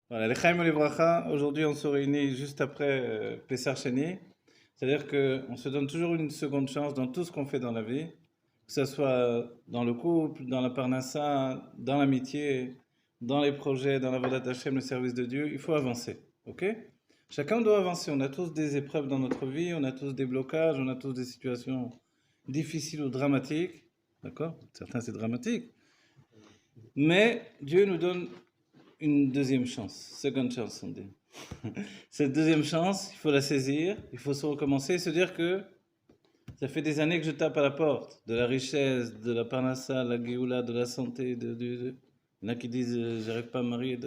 Voilà, les Chaim Livracha, aujourd'hui on se réunit juste après Pessar Sheni. C'est-à-dire qu'on se donne toujours une seconde chance dans tout ce qu'on fait dans la vie, que ce soit dans le couple, dans la parnassa, dans l'amitié, dans les projets, dans la Vodat Hashem, le service de Dieu. Il faut avancer, ok? Chacun doit avancer. On a tous des épreuves dans notre vie, on a tous des blocages, on a tous des situations difficiles ou dramatiques, d'accord? Certains c'est dramatique, mais Dieu nous donne une deuxième chance, second chance on dit. Cette deuxième chance, il faut la saisir, il faut se recommencer et se dire que ça fait des années que je tape à la porte de la richesse, de la parnassa, de la géoula, de la santé, il y en a qui disent j'arrive pas à me marier.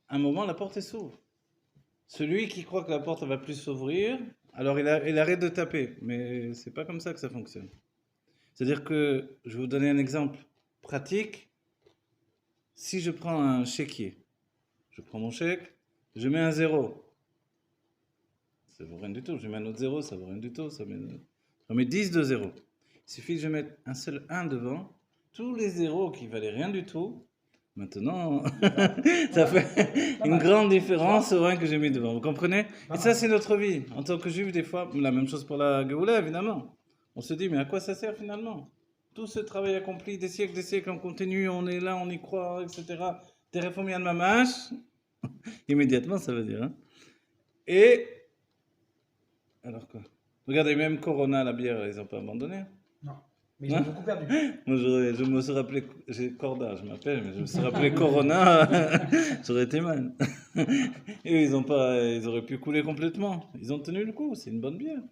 À un moment, la porte s'ouvre. Celui qui croit que la porte va plus s'ouvrir, alors il arrête de taper. Mais c'est pas comme ça que ça fonctionne. C'est-à-dire que, je vais vous donner un exemple pratique. Si je prends un chéquier, je prends mon chèque, je mets un zéro. Ça vaut rien du tout. Je mets un autre zéro, ça vaut rien du tout. Ça met 10 de zéro. Il suffit que je mette un seul 1 devant. Tous les zéros qui valaient rien du tout, maintenant, ça fait une grande différence au 1 que j'ai mis devant. Vous comprenez? Et ça, c'est notre vie. En tant que juif, des fois, la même chose pour la Géoula, évidemment. On se dit, mais à quoi ça sert finalement? Tout ce travail accompli, des siècles, on continue, on est là, on y croit, etc. Terefomia de mamash, immédiatement, ça veut dire. Hein. Et alors quoi? Regardez, même Corona, la bière, ils n'ont pas abandonné. Non. Mais ils ont Hein. beaucoup perdu. Moi, je me suis rappelé, j'ai Corda, je m'appelle, mais je me suis rappelé Corona, ça aurait été mal. Et ils ont pas, ils auraient pu couler complètement. Ils ont tenu le coup, c'est une bonne bière.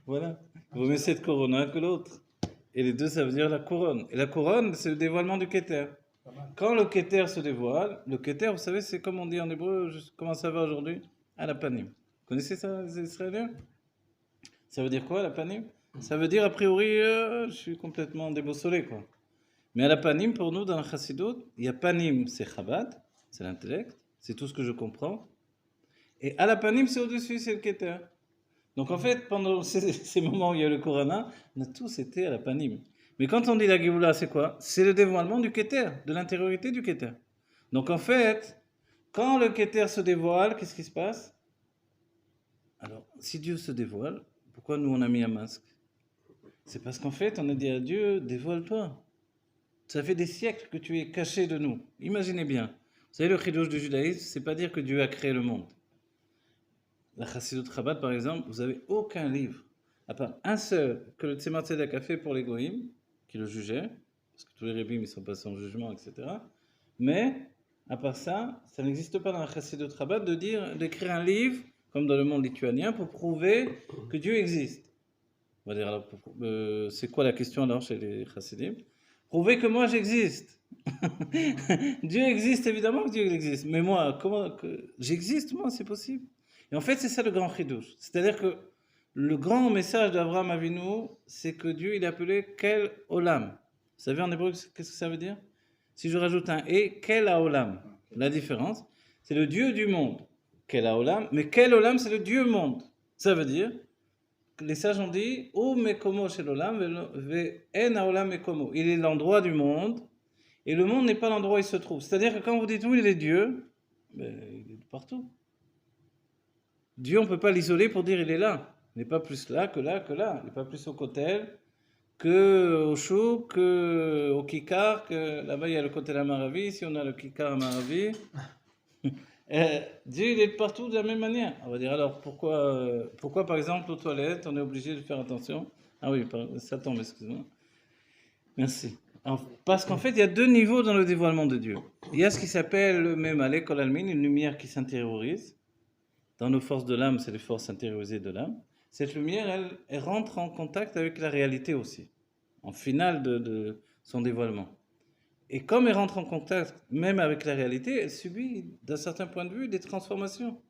Voilà. Vaut mieux cette Corona que l'autre. Et les deux, ça veut dire la couronne. Et la couronne, c'est le dévoilement du Keter. Pas mal. Quand le Keter se dévoile, le Keter, vous savez, c'est comme on dit en hébreu, comment ça va aujourd'hui? À la panim. Vous connaissez ça, les Israéliens? Ça veut dire quoi, la panim? Ça veut dire, a priori, je suis complètement déboussolé, quoi. Mais à la panim, pour nous, dans la chassidut, il y a panim, c'est Chabad, c'est l'intellect, c'est tout ce que je comprends. Et à la panim, c'est au-dessus, c'est le Keter. Donc en fait, pendant ces moments où il y a le Corona, on a tous été à la panim. Mais quand on dit la Géoula, c'est quoi? C'est le dévoilement du Keter, de l'intériorité du Keter. Donc en fait, quand le Keter se dévoile, qu'est-ce qui se passe? Alors, si Dieu se dévoile, pourquoi nous on a mis un masque? C'est parce qu'en fait, on a dit à Dieu, dévoile-toi. Ça fait des siècles que tu es caché de nous. Imaginez bien. Vous savez, le chidouche du judaïsme, c'est pas dire que Dieu a créé le monde. La Chassidut Chabad, par exemple, vous avez aucun livre, à part un seul, que le Tzemar Tzedek a fait pour les goïms, qui le jugeait, parce que tous les rébim, ils sont passés en jugement, etc. Mais, à part ça, ça n'existe pas dans la Chassidut Chabad d'écrire un livre, comme dans le monde lituanien, pour prouver que Dieu existe. On va dire, alors, c'est quoi la question alors chez les chassidim? Prouver que moi j'existe. Dieu existe, évidemment que Dieu existe. Mais moi, comment que j'existe, moi, c'est possible. Et en fait, c'est ça le grand chidouche. C'est-à-dire que le grand message d'Abraham Avinu, c'est que Dieu, il appelait Kel Olam. Vous savez en hébreu, qu'est-ce que ça veut dire? Si je rajoute un et, Kel Olam. La différence, c'est le Dieu du monde. Kel Olam. Mais Kel Olam, c'est le Dieu monde. Ça veut dire les sages ont dit O mekomo shel olam ve'en haolam mekomo. Il est l'endroit du monde et le monde n'est pas l'endroit où il se trouve. C'est-à-dire que quand vous dites où il est Dieu, ben, il est partout. Dieu, on ne peut pas l'isoler pour dire il est là. Il n'est pas plus là que là que là. Il n'est pas plus au Kotel que au Chouk, que au Kikar, que là-bas il y a le Kotel Amaravi, ici on a le Kikar Amaravi. Dieu, il est partout de la même manière. On va dire alors pourquoi par exemple aux toilettes on est obligé de faire attention? Ah oui, ça tombe, excuse-moi. Merci. Alors, parce qu'en fait, il y a deux niveaux dans le dévoilement de Dieu. Il y a ce qui s'appelle même à l'école almine, une lumière qui s'intériorise. Dans nos forces de l'âme, c'est les forces intériorisées de l'âme. Cette lumière, elle rentre en contact avec la réalité aussi, en finale de son dévoilement. Et comme elle rentre en contact même avec la réalité, elle subit, d'un certain point de vue, des transformations.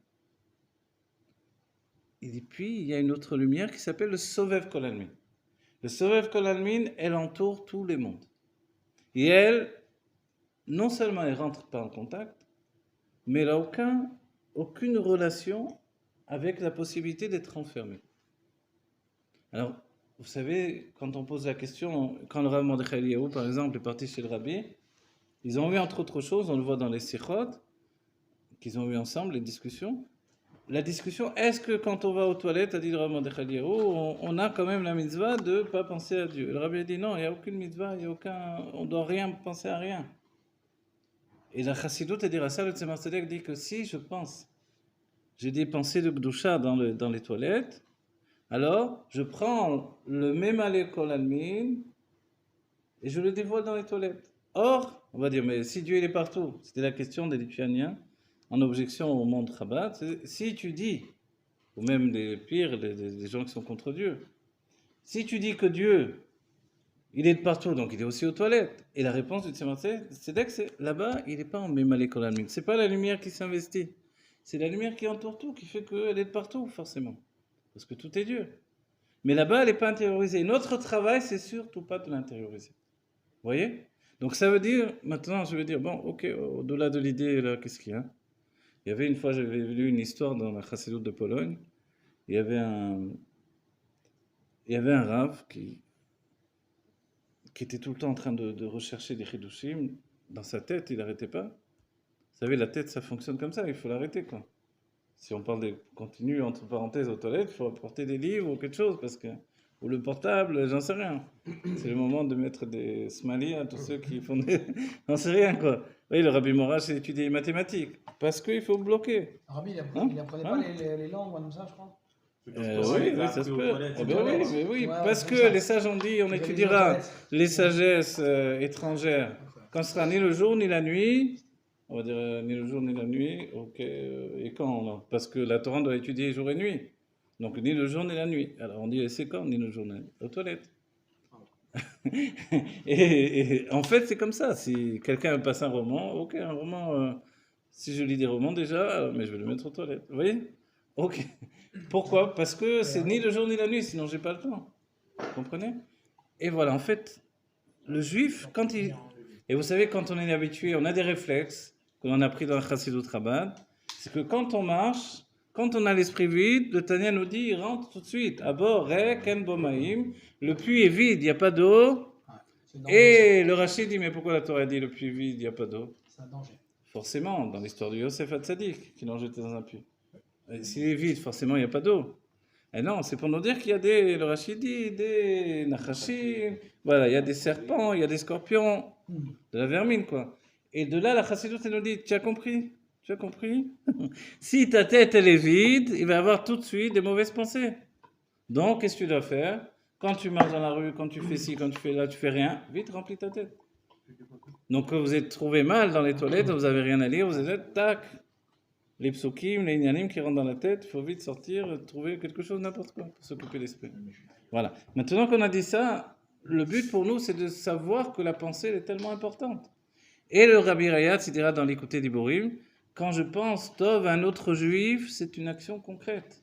Et puis, il y a une autre lumière qui s'appelle le Sovev Kolalmin. Le Sovev Kolalmin, elle entoure tous les mondes. Et elle, non seulement elle rentre pas en contact, mais elle n'a aucune relation avec la possibilité d'être enfermée. Alors, vous savez, quand on pose la question, quand le Rav Mordechai Eliyahu, par exemple, est parti chez le Rabbi, Ils ont eu, entre autres choses, on le voit dans les sikhot, qu'ils ont eu ensemble, les discussions. La discussion, est-ce que quand on va aux toilettes, a dit le Rav Mordechai Eliyahu, on a quand même la mitzvah de ne pas penser à Dieu. Le Rabbi a dit non, il n'y a aucune mitzvah, on ne doit rien penser à rien. Et la chassidoute, à ça, le Tzemar Tzedek dit que si je pense, j'ai des pensées de Gdusha dans les toilettes, alors je prends le Memale Kol Almin et je le dévoile dans les toilettes. Or, on va dire, mais si Dieu il est partout, c'était la question des Lituaniens, en objection au monde Chabad, si tu dis, ou même les pires, les gens qui sont contre Dieu, si tu dis que Dieu, il est de partout, donc il est aussi aux toilettes, et la réponse du Tzemar Tzedek, c'est là-bas, il n'est pas en Memale Kol Almin. C'est pas la lumière qui s'investit, c'est la lumière qui entoure tout, qui fait qu'elle est de partout, forcément, parce que tout est Dieu. Mais là-bas, elle n'est pas intériorisée. Notre travail, c'est surtout pas de l'intérioriser. Vous voyez? Donc ça veut dire, maintenant, je vais dire, bon, ok, au-delà de l'idée, là, qu'est-ce qu'il y a? Il y avait une fois, j'avais lu une histoire dans la Chassidoute de Pologne. Il y avait un Rav qui était tout le temps en train de rechercher des chidushim dans sa tête, il n'arrêtait pas. Vous savez, la tête, ça fonctionne comme ça, il faut l'arrêter, quoi. Si on parle de continu, entre parenthèses, aux toilettes, il faut apporter des livres ou quelque chose, ou le portable, j'en sais rien. C'est le moment de mettre des smalis à tous ceux qui font des... j'en sais rien, quoi. Oui, le Rabbi Morash a étudié les mathématiques, parce qu'il faut bloquer. Rabbi, il apprenait pas les langues comme ça, je crois. Oui, ça se peut. Oui, parce que les sages ont dit, on étudiera les sagesses étrangères quand ce sera ni le jour ni la nuit. On va dire ni le jour ni la nuit, ok, et quand là? Parce que la Torah doit étudier jour et nuit. Donc ni le jour ni la nuit. Alors on dit c'est quand ni le jour ni la nuit? Aux toilettes. et en fait c'est comme ça. Si quelqu'un passe un roman, ok, un roman, si je lis des romans déjà, mais je vais le mettre aux toilettes. Vous voyez? Ok. Pourquoi? Parce que c'est ni le jour ni la nuit, sinon j'ai pas le temps. Vous comprenez? Et voilà, en fait, le juif, quand il... Et vous savez, quand on est habitué, on a des réflexes que l'on a pris dans la Chassidut Chabad, c'est que quand on marche, quand on a l'esprit vide, le Tanya nous dit, il rentre tout de suite. Abor, rek, en bomaim, le puits est vide, il n'y a pas d'eau. Et le Rachid dit, mais pourquoi la Torah dit le puits est vide, il n'y a pas d'eau? C'est un danger. Forcément, dans l'histoire de Yosef Hatzadik, qui l'ont jeté dans un puits. S'il est vide, forcément, il n'y a pas d'eau. Et non, c'est pour nous dire qu'il y a le Rachid dit, des nachashim, voilà, il y a des serpents, il y a des scorpions, de la vermine, quoi. Et de là, la Chassidoute, elle nous dit, tu as compris? Tu as compris? Si ta tête, elle est vide, il va y avoir tout de suite des mauvaises pensées. Donc, qu'est-ce que tu dois faire? Quand tu marches dans la rue, quand tu fais ci, quand tu fais là, tu fais rien, vite, remplis ta tête. Donc, quand vous êtes trouvé mal dans les toilettes, vous n'avez rien à lire, vous êtes, tac, les psukim, les inyanim qui rentrent dans la tête, il faut vite sortir, trouver quelque chose, n'importe quoi, pour s'occuper de l'esprit. Voilà. Maintenant qu'on a dit ça, le but pour nous, c'est de savoir que la pensée elle est tellement importante. Et le Rabbi Rayatz, il dira dans l'Écouté d'Iborim, quand je pense Tov à un autre juif, c'est une action concrète.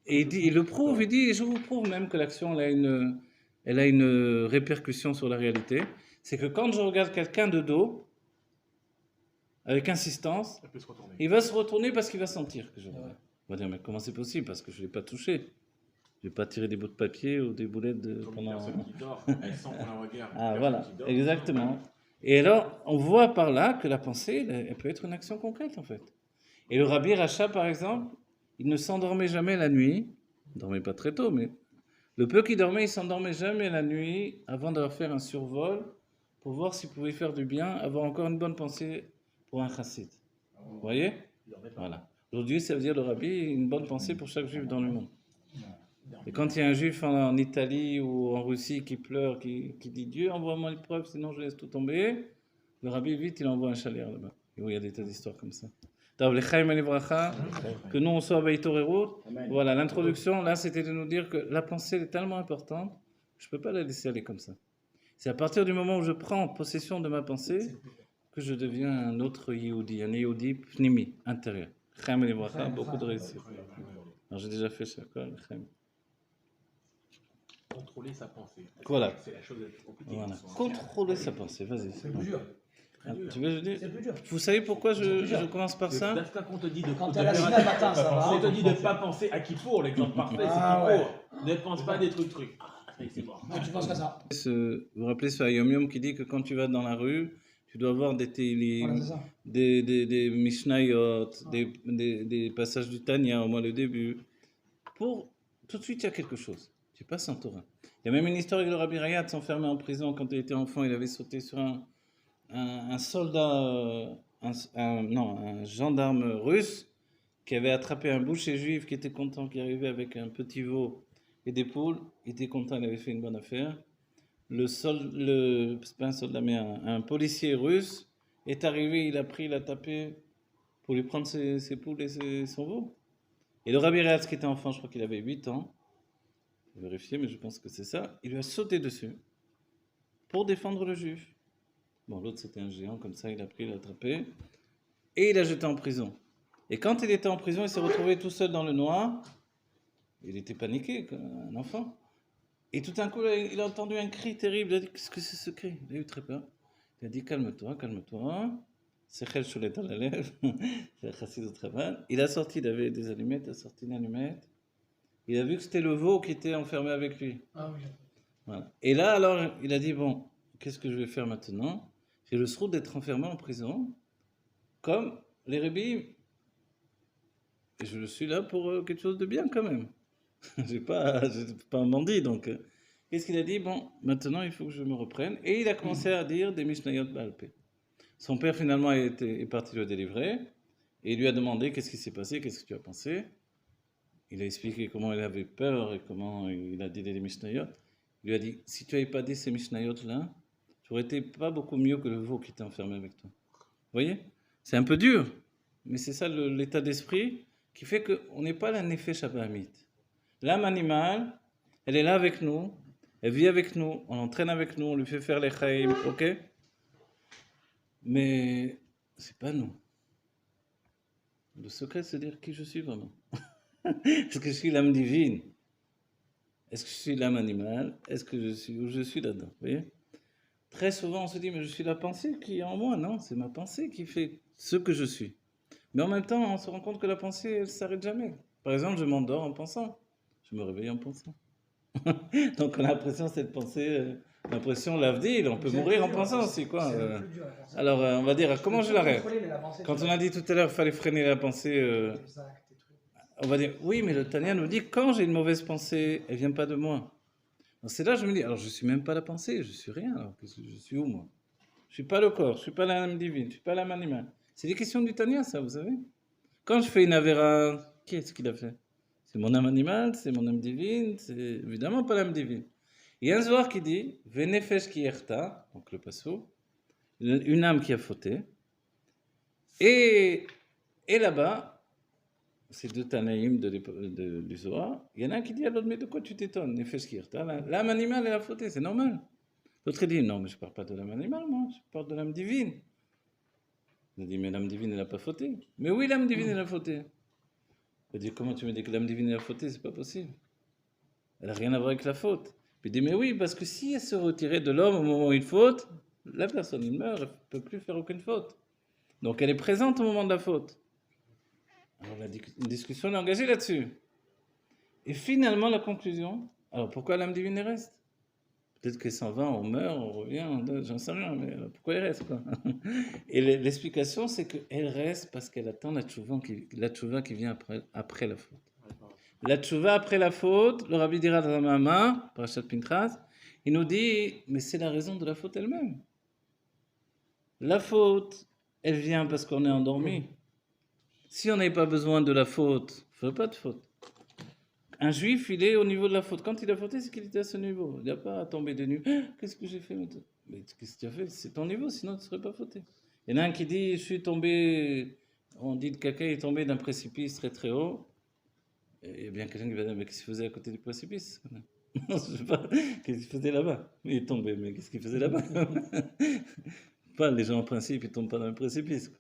Et il le prouve, il dit, et je vous prouve même que l'action elle a une répercussion sur la réalité. C'est que quand je regarde quelqu'un de dos, avec insistance, il va se retourner parce qu'il va sentir que je regarde. On va dire, mais comment c'est possible? Parce que je ne l'ai pas touché. Je ne vais pas tirer des bouts de papier ou des boulettes de... Comme une personne qui dort, elle sent qu'on la regarde. Ah, voilà, exactement. Et alors, on voit par là que la pensée, elle peut être une action concrète, en fait. Et le Rabbi Racha, par exemple, il ne s'endormait jamais la nuit. Il ne dormait pas très tôt, mais le peu qu'il dormait, il ne s'endormait jamais la nuit avant d'avoir fait un survol pour voir s'il pouvait faire du bien, avoir encore une bonne pensée pour un chassid. Vous voyez? Voilà. Aujourd'hui, ça veut dire le Rabbi, une bonne pensée pour chaque juif dans le monde. Et quand il y a un juif en Italie ou en Russie qui pleure, qui dit Dieu, envoie-moi une preuve, sinon je laisse tout tomber, le Rabbi, vite, il envoie un chalier là-bas. Et oui, il y a des tas d'histoires comme ça. Que nous, on soit à Baïtorero. Voilà, l'introduction, là, c'était de nous dire que la pensée est tellement importante, je ne peux pas la laisser aller comme ça. C'est à partir du moment où je prends possession de ma pensée que je deviens un autre Yehudi, un Yehudi pnimi, intérieur. Beaucoup de réussite. Alors, j'ai déjà fait ça, quoi, Contrôler sa pensée. Voilà. C'est la chose la plus compliquée. Voilà. Contrôler sa pensée, vas-y. C'est plus dur. Tu veux, je dis C'est plus dur. Vous savez pourquoi je commence par ça? Parce qu'on te dit de Quand t'es à la Sina le matin, ça va. On te dit de ne pas penser à Kippour, l'exemple parfait, c'est Ah, Kippour. Ne pense pas des trucs. Après, c'est mort. Ouais, tu penses à ça. Vous vous rappelez ce Yom Yom qui dit que quand tu vas dans la rue, tu dois avoir des Voilà, télim, c'est ça. des Mishnayot, des passages du Tanya, au moins le début. Pour tout de suite, il y a quelque chose. Tu passes en Torah. Il y a même une histoire avec le Rabbi Rayat s'enfermé en prison quand il était enfant. Il avait sauté sur un soldat, non, un gendarme russe qui avait attrapé un boucher juif qui était content, qui arrivait avec un petit veau et des poules. Il était content, il avait fait une bonne affaire. C'est pas un soldat, mais un policier russe est arrivé, il a pris, il a tapé pour lui prendre ses poules et son veau. Et le Rabbi Rayat, qui était enfant, je crois qu'il avait 8 ans, je vais vérifier, mais je pense que c'est ça, il lui a sauté dessus pour défendre le juif. Bon, l'autre c'était un géant, comme ça, il a pris, il l'a attrapé, et il l'a jeté en prison. Et quand il était en prison, il s'est retrouvé tout seul dans le noir, il était paniqué, comme un enfant. Et tout d'un coup, il a entendu un cri terrible, il a dit, qu'est-ce que c'est ce cri? Il a eu très peur. Il a dit, calme-toi, calme-toi. Sechel Sholet à la lèvre, c'est la chassidut Rabban. Il a sorti, il avait des allumettes, il a sorti une allumette. Il a vu que c'était le veau qui était enfermé avec lui. Ah oui. Voilà. Et là, alors, il a dit, bon, qu'est-ce que je vais faire maintenant? J'ai le sroud d'être enfermé en prison, comme les rébim. Et je suis là pour quelque chose de bien quand même. Je ne suis pas un bandit, donc. Qu'est-ce qu'il a dit? Bon, maintenant, il faut que je me reprenne. Et il a commencé à dire des Mishnayot Baal Peh. Son père, finalement, est parti le délivrer. Et il lui a demandé qu'est-ce qui s'est passé, qu'est-ce que tu as pensé. Il a expliqué comment il avait peur et comment il a dit les Mishnayot. Il lui a dit, si tu n'avais pas dit ces Mishnayot-là, tu aurais été pas beaucoup mieux que le veau qui était enfermé avec toi. Vous voyez? C'est un peu dur, mais c'est ça l'état d'esprit qui fait qu'on n'est pas la Nefesh Abahamit. L'âme animale, elle est là avec nous, elle vit avec nous, on l'entraîne avec nous, on lui fait faire les chaïm, ok? Mais c'est pas nous. Le secret, c'est de dire qui je suis vraiment. Est-ce que je suis l'âme divine? Est-ce que je suis l'âme animale? Est-ce que je suis où je suis là-dedans? Vous voyez? Très souvent, on se dit, mais je suis la pensée qui est en moi. Non, c'est ma pensée qui fait ce que je suis. Mais en même temps, on se rend compte que la pensée, elle ne s'arrête jamais. Par exemple, je m'endors en pensant. Je me réveille en pensant. Donc, on a l'impression, cette pensée, l'impression, l'avdil, on peut mourir en pensant aussi, quoi. Alors, on va dire, comment je l'arrête? Quand on a dit tout à l'heure qu'il fallait freiner la pensée, on va dire, oui, mais le Tanya nous dit, quand j'ai une mauvaise pensée, elle ne vient pas de moi. C'est là que je me dis, alors je ne suis même pas la pensée, je ne suis rien, alors je suis où, moi? Je ne suis pas le corps, je ne suis pas l'âme divine, je ne suis pas l'âme animale. C'est des questions du Tanya, ça, vous savez. Quand je fais une avéra, qui est-ce qu'il a fait? C'est mon âme animale, c'est mon âme divine, c'est évidemment pas l'âme divine. Il y a un Zohar qui dit, Venefesh ki erta, donc le passo, une âme qui a fauté, et là-bas, ces deux Tanaïm du Zohar, il y en a un qui dit à l'autre, mais de quoi tu t'étonnes? Nefesh ki erta, l'âme animale, elle a fauté, c'est normal. L'autre dit, non, mais je ne parle pas de l'âme animale, moi, je parle de l'âme divine. Il a dit, mais l'âme divine, elle n'a pas fauté. Mais oui, l'âme divine, elle a fauté. Il a dit, comment tu me dis que l'âme divine, elle a fauté? C'est pas possible. Elle n'a rien à voir avec la faute. Puis il dit, mais oui, parce que si elle se retirait de l'homme au moment où il faute, la personne, il meurt, elle ne peut plus faire aucune faute. Donc elle est présente au moment de la faute. Alors une discussion est engagée là-dessus. Et finalement, la conclusion, alors pourquoi l'âme divine elle reste? Peut-être qu'elle s'en va, on meurt, on revient, j'en sais rien, mais pourquoi elle reste, quoi? Et l'explication, c'est qu'elle reste parce qu'elle attend la tchouva qui vient après la faute. La tchouva après la faute, le Rabbi dira dans la Mama, Parashat Pinchas, il nous dit, mais c'est la raison de la faute elle-même. La faute, elle vient parce qu'on est endormi. Si on n'avait pas besoin de la faute, il ne faut pas de faute. Un juif, il est au niveau de la faute. Quand il a fauté, c'est qu'il était à ce niveau. Il n'a pas à tomber des nues. Qu'est-ce que j'ai fait maintenant? Mais qu'est-ce que tu as fait? C'est ton niveau, sinon tu ne serais pas fauté. Il y en a un qui dit, je suis tombé, on dit que quelqu'un est tombé d'un précipice très très haut. Et il y a bien quelqu'un qui va dire, mais qu'est-ce qu'il faisait à côté du précipice? Non, je ne sais pas. Qu'est-ce qu'il faisait là-bas? Il est tombé, mais qu'est-ce qu'il faisait là-bas? Pas les gens en principe, ils ne tombent pas dans le précipice.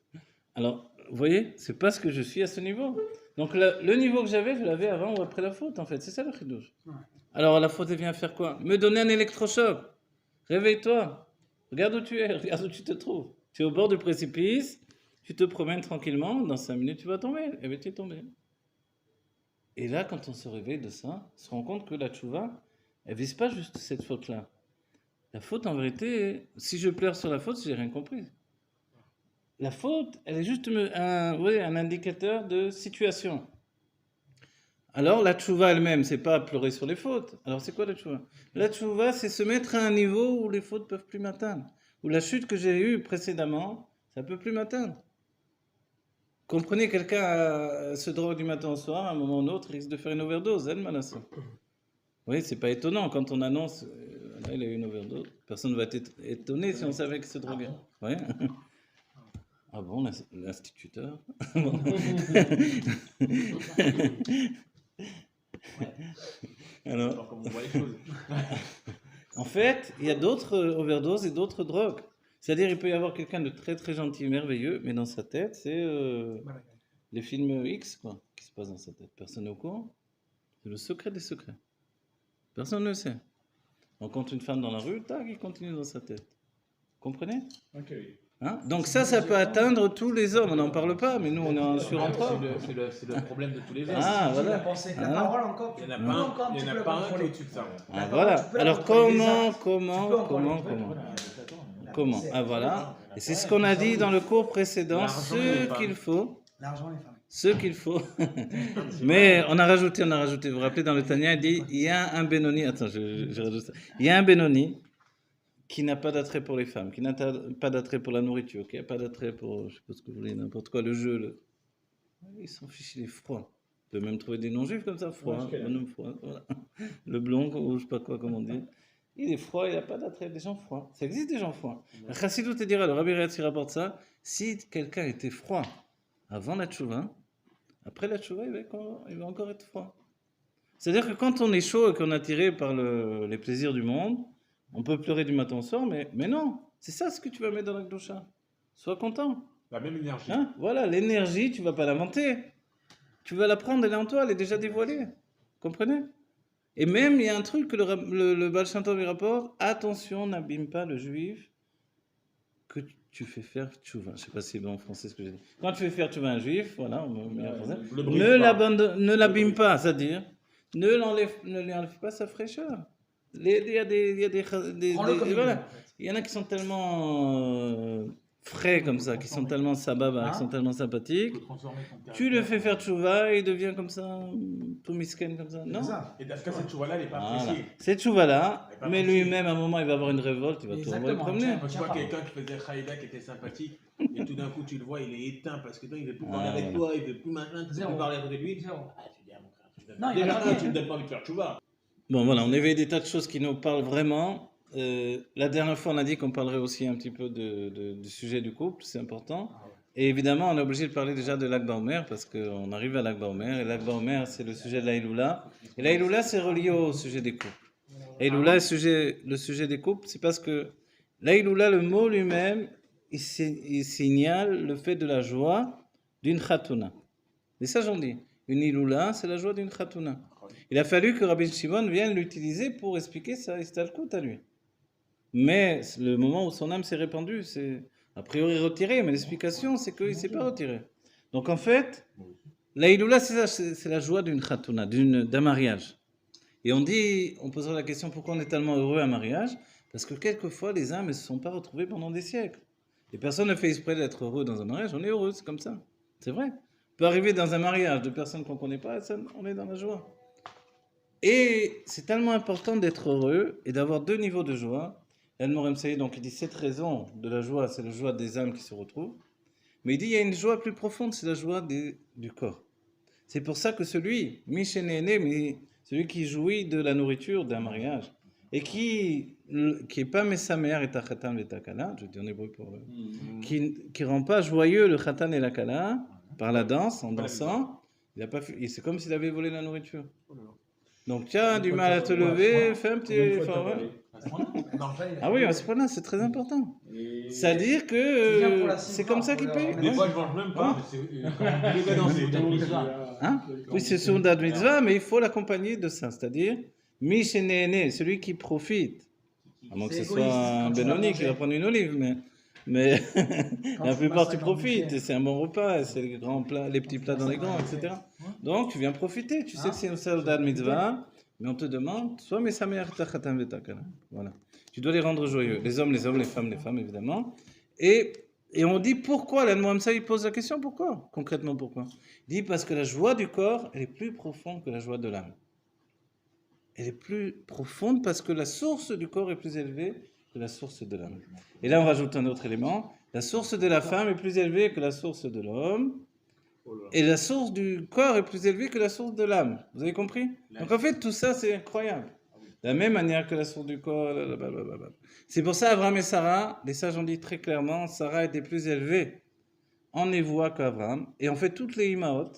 Alors, vous voyez, c'est parce que je suis à ce niveau. Donc le niveau que j'avais, je l'avais avant ou après la faute, en fait. C'est ça le chidouche. Ouais. Alors la faute, elle vient faire quoi? Me donner un électrochoc. Réveille-toi. Regarde où tu es, regarde où tu te trouves. Tu es au bord du précipice, tu te promènes tranquillement, dans 5 minutes, tu vas tomber. Et bien, tu es tombé. Et là, quand on se réveille de ça, on se rend compte que la tchouva, elle vise pas juste cette faute-là. La faute, en vérité, si je pleure sur la faute, j'ai rien compris. La faute, elle est juste un indicateur de situation. Alors, la tchouva elle-même, c'est pas pleurer sur les fautes. Alors, c'est quoi la tchouva? La tchouva, c'est se mettre à un niveau où les fautes peuvent plus m'atteindre. Où la chute que j'ai eue précédemment, ça peut plus m'atteindre. Comprenez, quelqu'un se drogue du matin au soir, à un moment ou l'autre, il risque de faire une overdose. Elle m'a laissé. Oui, c'est pas étonnant quand on annonce, là, il a eu une overdose. Personne ne va être étonné si on savait qu'il se droguait. Oui. Ah bon, l'instituteur. Bon. Alors, Comme on voit les choses. en fait, il y a d'autres overdoses et d'autres drogues. C'est-à-dire, il peut y avoir quelqu'un de très très gentil, merveilleux, mais dans sa tête, c'est les films X, quoi, qui se passent dans sa tête. Personne n'est au courant. C'est le secret des secrets. Personne ne le sait. On rencontre une femme dans la rue, tac, il continue dans sa tête. Comprenez? Ok. Hein? Donc ça peut atteindre tous les hommes. On n'en parle pas, mais nous, on est en suremploi. C'est le problème de tous les hommes. Ah, voilà. La pensée, la Ah. parole encore. Il n'y en a tu peux pas encore un, un il y petit en peu a pas un qui est contrôler. au-dessus de ça. Ah, La voilà. parole, tu peux la Alors contrôler, les comment actes, tu peux encore les contrôler. Comment? Ah voilà. Et c'est ce qu'on a dit dans le cours précédent, L'argent et les ce femmes. qu'il faut. L'argent, les femmes. Ce qu'il faut. Mais on a rajouté. Vous vous rappelez, dans le Tania, il dit, il y a un Benoni, attends, je rajoute ça. Il y a un Benoni qui n'a pas d'attrait pour les femmes, qui n'a pas d'attrait pour la nourriture, qui n'a pas d'attrait pour, je sais pas ce que vous voulez, n'importe quoi, le jeu. Ils s'en fichent, il est froid. On peut même trouver des noms-juifs comme ça, froid, bonhomme froid, voilà. Le blond, ou je sais pas quoi, comment on dit. Il est froid, il n'a pas d'attrait, des gens froids. Ça existe des gens froids. La Chassidut te dira, le Rabbi Rehatz il rapporte ça, si quelqu'un était froid avant la tchouva, après la tchouva, il va encore être froid. C'est-à-dire que quand on est chaud et qu'on est attiré par les plaisirs du monde, on peut pleurer du matin au soir, mais non, c'est ça ce que tu vas mettre dans la Gdoucha. Sois content. La même énergie. Hein? Voilà, l'énergie, tu vas pas l'inventer. Tu vas la prendre, elle est en toi, elle est déjà dévoilée. Comprenez? Et même, il y a un truc que le Baal Shem Tov lui rapporte, attention, n'abîme pas le juif que tu fais faire tchouva. Je sais pas si c'est bon en français ce que j'ai dit. Quand tu fais faire tchouva à un juif, voilà, on met en français, Le brise pas. ne l'abîme pas, c'est-à-dire, ne lui enlève pas sa fraîcheur. Il y a des Prends-le comme il voilà. est, en fait. Il y en a qui sont tellement frais comme ça, qui sont tellement sababa, qui sont tellement sympathiques. Tu le fais faire tchouva et il devient comme ça, tout misken comme ça. Non. C'est ça. Et dans ce cas, cette chouva-là, elle n'est pas Voilà. appréciée. Cette tchouva-là, Elle est pas mais appréciée. lui-même, à un moment, il va avoir une révolte, il va tout envoyer Exactement, promener. tiens. Quand tu vois quelqu'un qui faisait Khaïda, qui était sympathique, et tout d'un coup, tu le vois, il est éteint parce que toi, il ne veut plus parler Ah, avec voilà. toi, il ne veut plus machin, tu ne veux Zéro. plus parler avec lui. Zéro. Ah, tu dis, ah, mon frère, tu me donnes- Non, il déjà, va pas tu me donnes pas envie de faire chouva. Bon, voilà, on éveille des tas de choses qui nous parlent vraiment. La dernière fois, on a dit qu'on parlerait aussi un petit peu du sujet du couple, c'est important. Et évidemment, on est obligé de parler déjà de l'Akba Omer, parce qu'on arrive à l'Akba Omer, et l'Akba Omer, c'est le sujet de l'Aïloula. Et l'Aïloula, c'est relié au sujet des couples. L'Aïloula, le sujet des couples, c'est parce que l'Aïloula, le mot lui-même, il signale le fait de la joie d'une khatouna. Les sages ont dit, une Iloula, c'est la joie d'une khatouna. Il a fallu que Rabbi Shimon vienne l'utiliser pour expliquer sa istalkut à lui. Mais le moment où son âme s'est répandue, c'est a priori retiré, mais l'explication, c'est qu'il ne s'est pas retiré. Donc en fait, la Iloula, c'est la joie d'une khatouna, d'un mariage. Et on posera la question pourquoi on est tellement heureux à un mariage, parce que quelquefois les âmes ne se sont pas retrouvées pendant des siècles. Et personne ne fait exprès d'être heureux dans un mariage, on est heureux, c'est comme ça. C'est vrai. On peut arriver dans un mariage de personnes qu'on ne connaît pas, et ça, on est dans la joie. Et c'est tellement important d'être heureux et d'avoir deux niveaux de joie. El Morem Saïd, donc il dit cette raison de la joie, c'est la joie des âmes qui se retrouvent. Mais il dit il y a une joie plus profonde, c'est la joie du corps. C'est pour ça que celui, mais celui qui jouit de la nourriture d'un mariage et qui est pas Mesamer et Tachatan et Takala, je dis en hébreu pour qui rend pas joyeux le Khatan et la Kala par la danse, en dansant, c'est comme s'il avait volé la nourriture. Donc tu as du mal à te lever, fais un petit effort. Ah oui, à ce point-là, c'est très important. C'est-à-dire que c'est comme ça qu'il paye. Des fois, je mange même pas, mais c'est quand danser. Hein? Oui, c'est Sundat Mitzvah, mais il faut l'accompagner de ça, c'est-à-dire Mishénéné, celui qui profite. À moins que ce soit un Benoni qui va prendre une olive, mais la plupart tu profites, et c'est un bon repas, et c'est les grands plats, les petits plats dans les grands, etc. Donc tu viens profiter, tu sais que c'est une Sundat Mitzvah, Mais on te demande, soit mais voilà. Tu dois les rendre joyeux. Les hommes, les femmes, évidemment. Et on dit pourquoi, l'Anne Mohamsa, il pose la question, pourquoi? Concrètement, pourquoi? Il dit parce que la joie du corps, elle est plus profonde que la joie de l'âme. Elle est plus profonde parce que la source du corps est plus élevée que la source de l'âme. Et là, on rajoute un autre élément. La source de la femme est plus élevée que la source de l'homme. Et la source du corps est plus élevée que la source de l'âme. Vous avez compris? Donc en fait, tout ça, c'est incroyable. De la même manière que la source du corps. Blablabla. C'est pour ça, Abraham et Sarah, les sages ont dit très clairement, Sarah était plus élevée en névoie qu'Abraham. Et en fait, toutes les Imaot,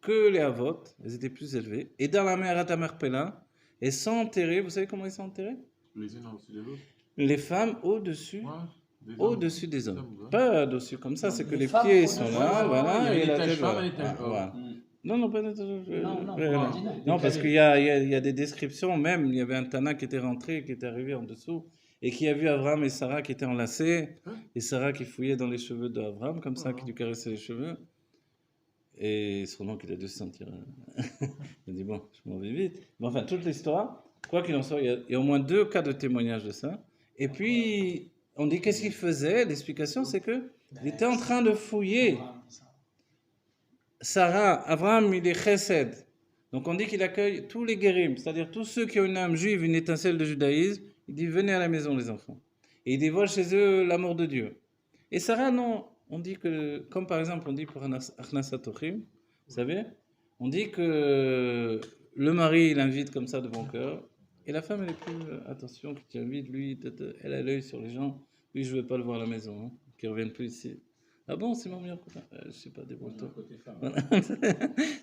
que les Avot, elles étaient plus élevées. Et dans la mer Atamarpela, elles sont enterrées. Vous savez comment elles sont enterrées? Les unes au-dessus des autres. Les femmes au-dessus. Ouais, Au-dessus des hommes. Ouais. Pas au-dessus comme ça, c'est que les femmes pieds au-dessus. sont là, voilà, Il y et avait la des tête, taches femmes voilà. et des taches hommes. Voilà. Non, pas non, Non, non, parce qu'il y a des descriptions, même, il y avait un Tana qui était rentré, qui était arrivé en dessous, et qui a vu Abraham et Sarah qui étaient enlacés, et Sarah qui fouillait dans les cheveux d'Abraham, comme ça, qui lui caressait les cheveux, et son nom qu'il a dû se sentir. Il a dit, bon, je m'en vais vite. Mais enfin, toute l'histoire, quoi qu'il en soit, il y a au moins 2 cas de témoignage de ça. Et puis, on dit qu'est-ce qu'il faisait? L'explication, c'est que il était en train de fouiller. Sarah, Abraham, il est chesed. Donc on dit qu'il accueille tous les guérim, c'est-à-dire tous ceux qui ont une âme juive, une étincelle de judaïsme. Il dit venez à la maison les enfants. Et il dévoile chez eux l'amour de Dieu. Et Sarah, non. On dit que, comme par exemple on dit pour Achnasat Ochim, vous savez, on dit que le mari il invite comme ça de bon cœur. Et la femme elle est plus, attention, qui t'invite, lui, elle a l'œil sur les gens. Lui je ne veux pas le voir à la maison, hein, qu'il ne revienne plus ici. Ah bon, c'est mon meilleur copain. Je ne sais pas, débrouille-toi.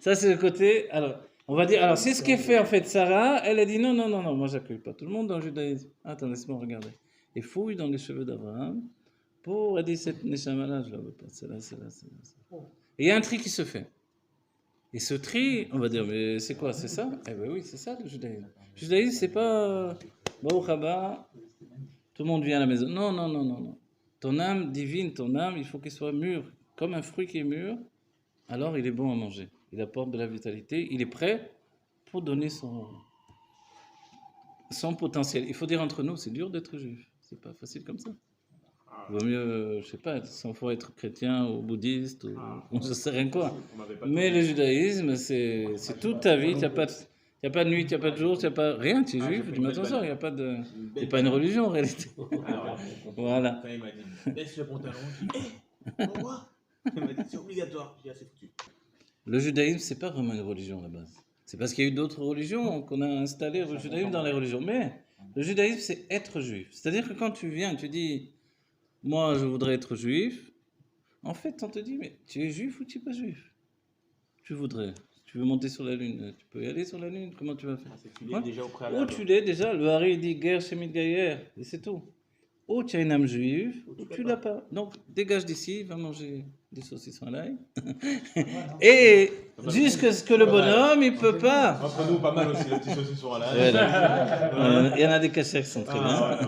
Ça, c'est le côté. Alors, on va dire. Alors, c'est ce qu'est fait en fait Sarah. Elle a dit non, moi, j'accueille pas tout le monde dans le judaïsme. Attends, laisse-moi regarder. Et fouille dans les cheveux d'Abraham pour aider cette neshama-là. Je la veux pas. C'est là. Et il y a un tri qui se fait. Et ce tri, on va dire, mais c'est quoi? C'est ça? Eh bien oui, c'est ça le judaïsme. Le judaïsme, c'est pas. Baruch haba, tout le monde vient à la maison. Non. Ton âme divine, ton âme, il faut qu'elle soit mûre. Comme un fruit qui est mûr, alors il est bon à manger. Il apporte de la vitalité. Il est prêt pour donner son potentiel. Il faut dire entre nous, c'est dur d'être juif. C'est pas facile comme ça. Il vaut mieux, je sais pas, s'il faut être chrétien ou bouddhiste ou je sais rien quoi. Mais le judaïsme, c'est toute ta vie. Il n'y a pas de nuit, il n'y a pas de jour, il n'y a pas rien. Tu es juif du matin au soir. Il n'y a pas de. C'est pas une religion en réalité. Voilà. Quand il m'a dit, laisse le pantalon, je dis, hé, moi. Il m'a dit, c'est obligatoire. J'ai assez foutu. Le judaïsme, c'est pas vraiment une religion à la base. C'est parce qu'il y a eu d'autres religions qu'on a installé le judaïsme dans les religions. Mais le judaïsme, c'est être juif. C'est-à-dire que quand tu viens, tu dis, moi, je voudrais être juif. En fait, on te dit, mais tu es juif ou tu n'es pas juif? Tu voudrais. Tu veux monter sur la lune, tu peux y aller sur la lune. Comment tu vas faire? Tu l'es déjà au Ou préalable. tu l'es déjà. Le Hari dit guerre chez Midgayer, et c'est tout. Ou tu as une âme juive, ou tu l'as pas. Donc dégage d'ici, va manger des saucissons à l'ail. Et jusqu'à ce que le bonhomme, il peut pas. Entre nous, pas mal aussi, les petits saucissons à la Voilà. Il y en a des cachets qui sont très bien,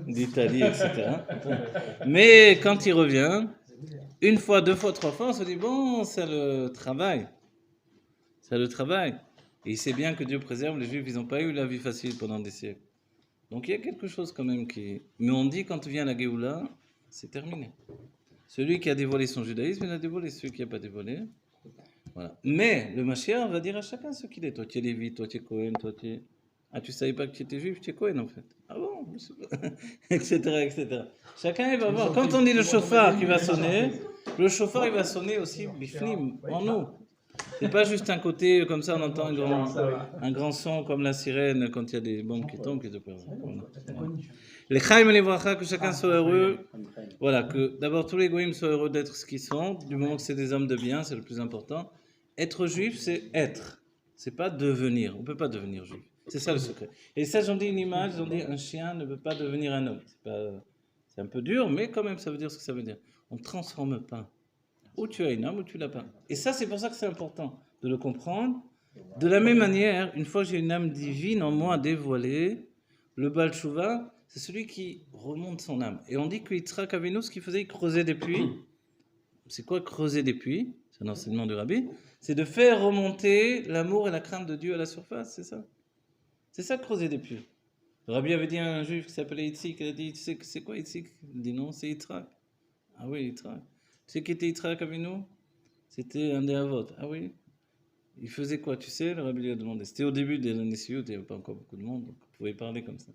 d'Italie, etc. Mais quand il revient, une fois, 2 fois, 3 fois, on se dit bon, c'est le travail. C'est le travail. Et il sait bien que Dieu préserve, les Juifs, ils n'ont pas eu la vie facile pendant des siècles. Donc il y a quelque chose quand même qui... Mais on dit quand vient la Géoula, c'est terminé. Celui qui a dévoilé son judaïsme, il a dévoilé. Celui qui n'a pas dévoilé, voilà. Mais le Mashiach va dire à chacun ce qu'il est. Toi tu es Lévi, toi tu es Cohen, toi tu es... Ah tu savais pas que tu étais juif, tu es Cohen en fait. Ah bon, je sais pas. etc. Chacun il va voir. Quand on dit le chauffard qui va sonner, le chauffard il va sonner aussi bifnim, en nous. C'est pas juste un côté comme ça, on entend un grand son comme la sirène quand il y a des bombes qui tombent, qui te perdent. Voilà. Les chaim et les bracha, que chacun soit heureux. Voilà, que d'abord tous les goïms soient heureux d'être ce qu'ils sont, du moment que c'est des hommes de bien, c'est le plus important. Être juif, c'est être, c'est pas devenir. On peut pas devenir juif. C'est ça le secret. Et ça, j'en dis une image, j'en dis un chien ne peut pas devenir un homme. C'est un peu dur, mais quand même, ça veut dire ce que ça veut dire. On ne transforme pas. Ou tu as une âme ou tu l'as pas. Et ça, c'est pour ça que c'est important de le comprendre. De la même manière, une fois que j'ai une âme divine en moi dévoilée, le Baal Tshuva, c'est celui qui remonte son âme. Et on dit que Yitzhak Avinu, ce qu'il faisait, il creusait des puits. C'est quoi creuser des puits? Ça c'est un enseignement du Rabbi, c'est de faire remonter l'amour et la crainte de Dieu à la surface, c'est ça. C'est ça, creuser des puits. Le Rabbi avait dit à un juif qui s'appelait Yitzhak, il a dit, tu sais, c'est quoi Yitzhak? Il dit non, c'est Yitzhak. Ah oui, Yitzhak. Tu sais qui était Yitzhak Avinu? C'était un des Avot. Ah oui. Il faisait quoi, tu sais? Le Rabbi lui a demandé. C'était au début des années Siout, il n'y avait pas encore beaucoup de monde, donc on pouvait parler comme ça.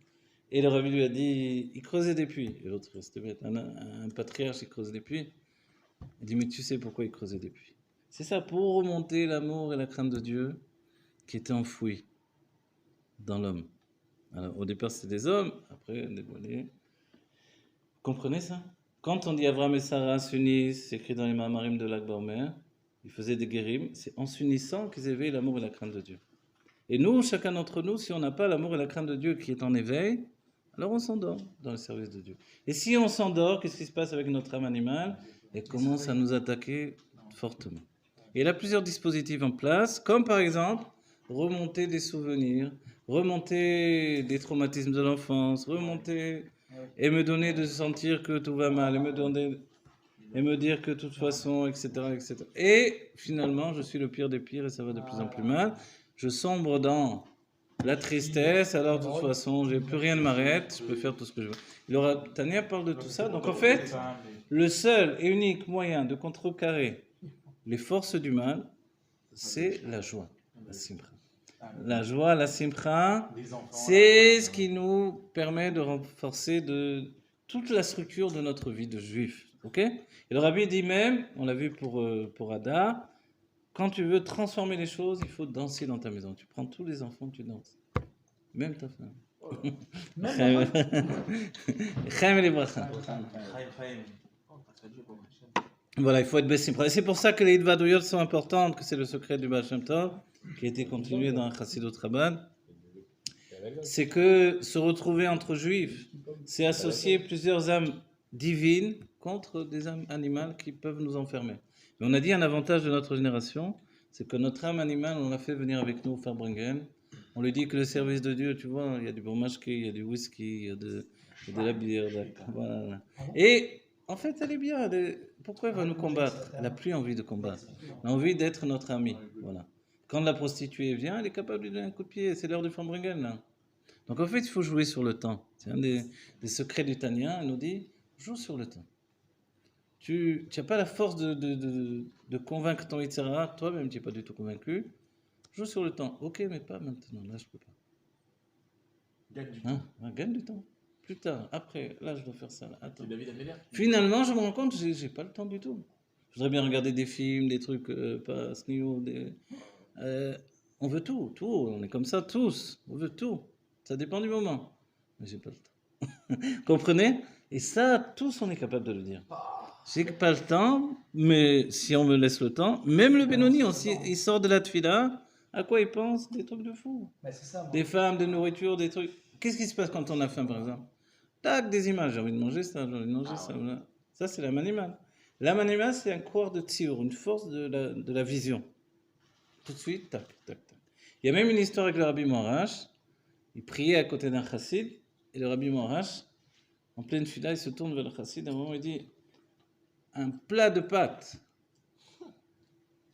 Et le Rabbi lui a dit, il creusait des puits. Et l'autre restait bête. Un patriarche, il creuse des puits. Il dit, mais tu sais pourquoi il creusait des puits? C'est ça, pour remonter l'amour et la crainte de Dieu qui étaient enfouis dans l'homme. Alors, au départ, c'était des hommes, après, dévoilés. Vous comprenez ça? Quand on dit Abraham et Sarah s'unissent, c'est écrit dans les Mahamarim de Lag Baomer, ils faisaient des guérims, c'est en s'unissant qu'ils éveillent l'amour et la crainte de Dieu. Et nous, chacun d'entre nous, si on n'a pas l'amour et la crainte de Dieu qui est en éveil, alors on s'endort dans le service de Dieu. Et si on s'endort, qu'est-ce qui se passe avec notre âme animale? Elle commence à nous attaquer fortement. Et il y a plusieurs dispositifs en place, comme par exemple remonter des souvenirs, remonter des traumatismes de l'enfance, remonter et me donner de sentir que tout va mal, et me dire que de toute façon, etc., etc. Et finalement, je suis le pire des pires et ça va de plus en plus mal. Je sombre dans la tristesse, alors de toute façon, j'ai plus rien ne m'arrête, je peux faire tout ce que je veux. Tania parle de tout ça. Donc en fait, le seul et unique moyen de contrecarrer les forces du mal, c'est la joie, la simcha. La joie, la simcha, c'est ce qui nous permet de renforcer toute la structure de notre vie de juif. Ok? Et le Rabbi dit même, on l'a vu pour Ada, quand tu veux transformer les choses, il faut danser dans ta maison. Tu prends tous les enfants, tu danses. Même ta femme. Chaim les bracha. Voilà, il faut être bessimcha. Et c'est pour ça que les Idvadouyot sont importantes, que c'est le secret du Baal Shem Tov, qui a été continué dans un Chassidut Rabbah. C'est que se retrouver entre juifs, c'est associer plusieurs âmes divines contre des âmes animales qui peuvent nous enfermer. Mais on a dit un avantage de notre génération, c'est que notre âme animale, on l'a fait venir avec nous au Farbringen. On lui dit que le service de Dieu, tu vois, il y a du bourmachki, il y a du whisky, il y a de la bière. Voilà. Et en fait, elle est bien. Pourquoi elle va nous combattre? Elle n'a plus envie de combattre. Elle a envie d'être notre amie. Voilà. Quand la prostituée vient, elle est capable de lui donner un coup de pied. C'est l'heure du Farbringen, là. Donc en fait, il faut jouer sur le temps. C'est un des secrets du Tanya. Elle nous dit, joue sur le temps. Tu n'as pas la force de convaincre ton Yitzhara, toi-même tu n'es pas du tout convaincu. Joue sur le temps. Ok, mais pas maintenant, là je ne peux pas. Gagne du temps. Gagne du temps. Plus tard, après, là je dois faire ça. Là. Attends. David Ameller. Finalement, je me rends compte que je n'ai pas le temps du tout. Je voudrais bien regarder des films, des trucs pas snio, on veut tout, on est comme ça tous, on veut tout. Ça dépend du moment. Mais j'ai pas le temps. Comprenez? Et ça, tous on est capable de le dire. J'ai pas le temps, mais si on me laisse le temps, même le Benoni, il sort de la tfila, à quoi il pense? Des trucs de fou. Des femmes, des nourritures, des trucs. Qu'est-ce qui se passe quand on a faim, par exemple? Tac, des images, j'ai envie de manger ça, j'ai envie de manger ça. Voilà. Ça, c'est l'âme animale. L'âme animale, c'est un corps de tziour, une force de la vision. Tout de suite, tac, tac, tac. Il y a même une histoire avec le Rabbi Morash. Il priait à côté d'un chassid, et le Rabbi Morash, en pleine fila, il se tourne vers le chassid, à un moment, il dit un plat de pâtes.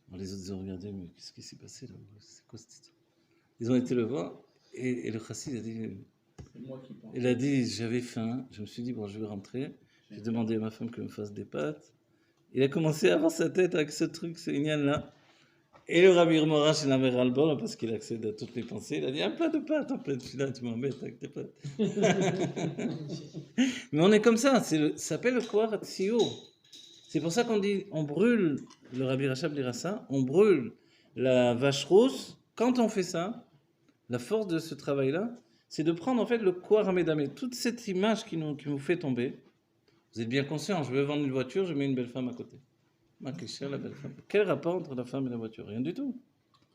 Alors les autres ont regardé, mais qu'est-ce qui s'est passé là? C'est quoi cette histoire? Ils ont été le voir, et le chassid a dit, il a dit, j'avais faim, je me suis dit, bon, je vais rentrer, j'ai demandé à ma femme qu'elle me fasse des pâtes. Il a commencé à avoir sa tête avec ce truc, ce ignan-là. Et le Rabbi Morash, il avait ras-le-bol, parce qu'il accède à toutes les pensées. Il a dit, un plat de pâtes en pleine fila, tu m'embêtes avec tes pâtes. Mais on est comme ça, ça s'appelle le Koar Tziour. C'est pour ça qu'on dit, on brûle, le Rabbi Rachab dira ça, on brûle la vache rousse. Quand on fait ça, la force de ce travail-là, c'est de prendre en fait le Koar Amedame, toute cette image qui nous fait tomber. Vous êtes bien conscient, je veux vendre une voiture, je mets une belle femme à côté. La belle femme. Quel rapport entre la femme et la voiture? Rien du tout.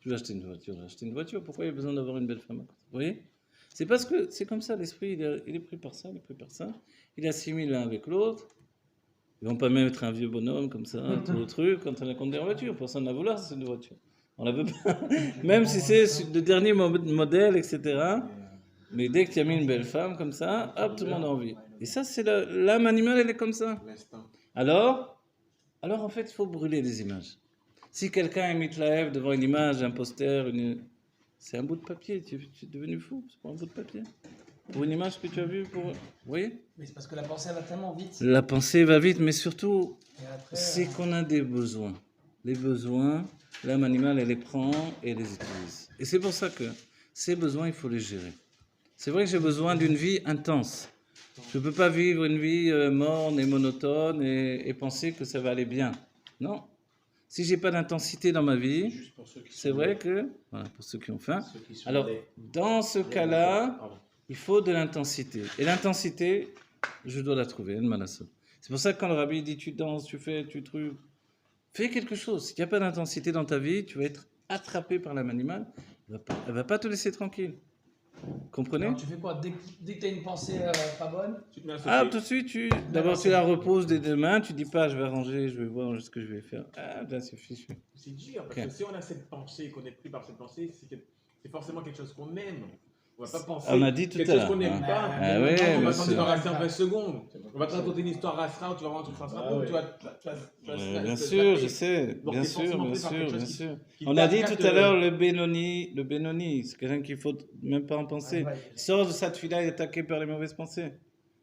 Je vais acheter une voiture, pourquoi il y a besoin d'avoir une belle femme à côté? Vous voyez? C'est parce que c'est comme ça, l'esprit, il est pris par ça, il assimile l'un avec l'autre. Ils vont pas mettre un vieux bonhomme comme ça, tout le truc, quand on a conduit en voiture. Personne n'a voulu, c'est une voiture. On la veut pas. Même si c'est le dernier modèle, etc. Mais dès que tu as mis une belle femme comme ça, hop, tout le monde a envie. Et ça, c'est l'âme animale, elle est comme ça. Alors, en fait, il faut brûler les images. Si quelqu'un imite la Ève devant une image, un poster, c'est un bout de papier. Tu es devenu fou, c'est pour un bout de papier. Pour une image que tu as vue, vous voyez? Mais c'est parce que la pensée va tellement vite. La pensée va vite, mais surtout, Et après, c'est qu'on a des besoins. Les besoins, l'âme animale, elle les prend et elle les utilise. Et c'est pour ça que ces besoins, il faut les gérer. C'est vrai que j'ai besoin d'une vie intense. Je ne peux pas vivre une vie morne et monotone et penser que ça va aller bien. Non. Si j'ai pas d'intensité dans ma vie, Juste pour ceux qui c'est sont vrai laits. que, voilà, pour ceux qui ont faim, Ceux qui sont alors laits. dans ce cas-là, Pardon. il faut de l'intensité. Et l'intensité, je dois la trouver, elle m'a la seule. C'est pour ça que quand le rabbi dit tu danses, tu fais, tu trucs, fais quelque chose. S'il n'y a pas d'intensité dans ta vie, tu vas être attrapé par l'âme animale. Elle va pas te laisser tranquille. Comprenez? alors, tu fais quoi? Dès que tu as une pensée pas bonne, Tu te mets à Ah, sauter. tout de suite, d'abord tu la reposes des deux mains, tu dis pas je vais ranger, je vais voir ce que je vais faire. Ah, là c'est fichu. C'est dur, parce Ok. que si on a cette pensée, qu'on est pris par cette pensée, c'est forcément quelque chose qu'on aime. On va pas penser On a dit tout quelque à chose l'heure, qu'on n'aime hein. pas. Ah ouais, on bien va s'en sûr. débarrasser en 20 secondes. On va te raconter une histoire rasera où tu vas voir un truc rasera, tu vas Bien sûr, je sais, Donc, bien t'es sûr, forcément bien pris par sûr, quelque bien chose sûr. qui On a dit t'attaque, tout à l'heure le Benoni, c'est quelqu'un qu'il faut même pas en penser. ouais, Il sort de sa tefila, il est attaqué par les mauvaises pensées.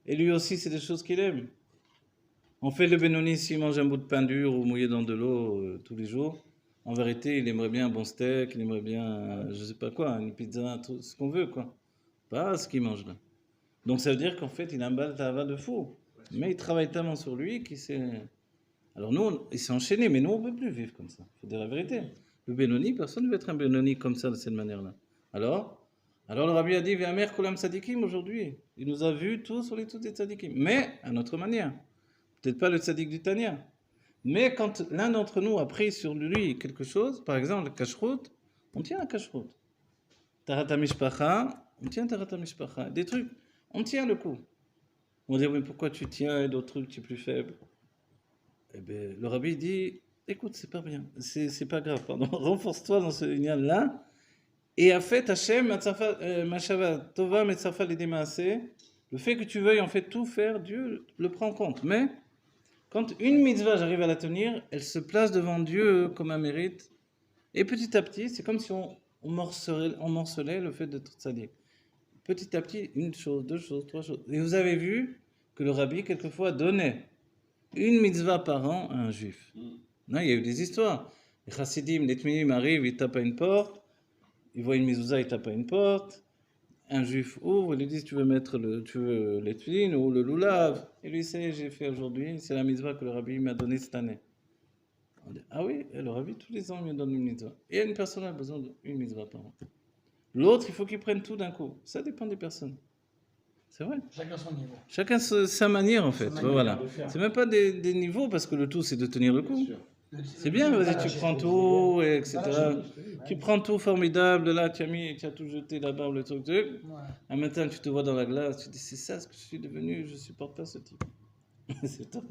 Et lui aussi, c'est des choses qu'il aime. En fait, le Benoni, s'il mange un bout de pain dur ou mouillé dans de l'eau tous les jours, en vérité, il aimerait bien un bon steak, il aimerait bien, je sais pas quoi, une pizza, tout ce qu'on veut, quoi. Pas ce qu'il mange là. Donc ça veut dire qu'en fait, il a un baltava de fou. Mais il travaille tellement sur lui qu'il s'est... Alors nous, il s'est enchaîné, mais nous, on ne peut plus vivre comme ça. Il faut dire la vérité. Le Benoni, personne ne veut être un Benoni comme ça, de cette manière-là. Alors le Rabbi a dit, Ve'amer kolam tzadikim aujourd'hui. Il nous a vus tous sur les tous des tzadikim. Mais à notre manière. Peut-être pas le tzadik du Tania. Mais quand l'un d'entre nous a pris sur lui quelque chose, par exemple le kashrut, on tient à kashrut. Tarata mishpacha, on tient tarata mishpacha. Des trucs, on tient le coup. On va dire, mais pourquoi tu tiens et d'autres trucs, tu es plus faible? Eh bien, le rabbi dit, écoute, c'est pas bien, c'est pas grave, pardon, renforce-toi dans ce lien-là. Et a fait Hachem, Machava, Tova, Metzafa, Lidemaase, le fait que tu veuilles en fait tout faire, Dieu le prend en compte. Mais quand une mitzvah, j'arrive à la tenir, elle se place devant Dieu comme un mérite. Et petit à petit, c'est comme si on morcelait le fait d'être tzaddik. Petit à petit, une chose, deux choses, trois choses. Et vous avez vu que le rabbi, quelquefois, donnait une mitzvah par an à un juif. Non, il y a eu des histoires. Les chassidim, les tminim arrivent, ils tapent à une porte, ils voient une mezouza, ils tapent à une porte. Un juif ouvre, ils lui disent tu veux mettre les tefilines ou le loulav. Et lui c'est j'ai fait aujourd'hui, c'est la mitzvah que le rabbi m'a donnée cette année. On dit, ah oui, et le rabbi tous les ans il me donne une mitzvah. Et une personne a besoin d'une mitzvah par an. L'autre, il faut qu'il prenne tout d'un coup. Ça dépend des personnes. C'est vrai. chacun son niveau. Chacun sa manière en fait. manière Voilà. de faire. C'est même pas des niveaux parce que le tout c'est de tenir le coup. sûr. C'est bien, vas-y, tu prends tout, et etc. Tu prends tout formidable, là, tu as tout jeté, la barbe, le truc. Ouais. Un matin, tu te vois dans la glace, tu te dis, c'est ça ce que je suis devenu, je supporte pas ce type. C'est toi.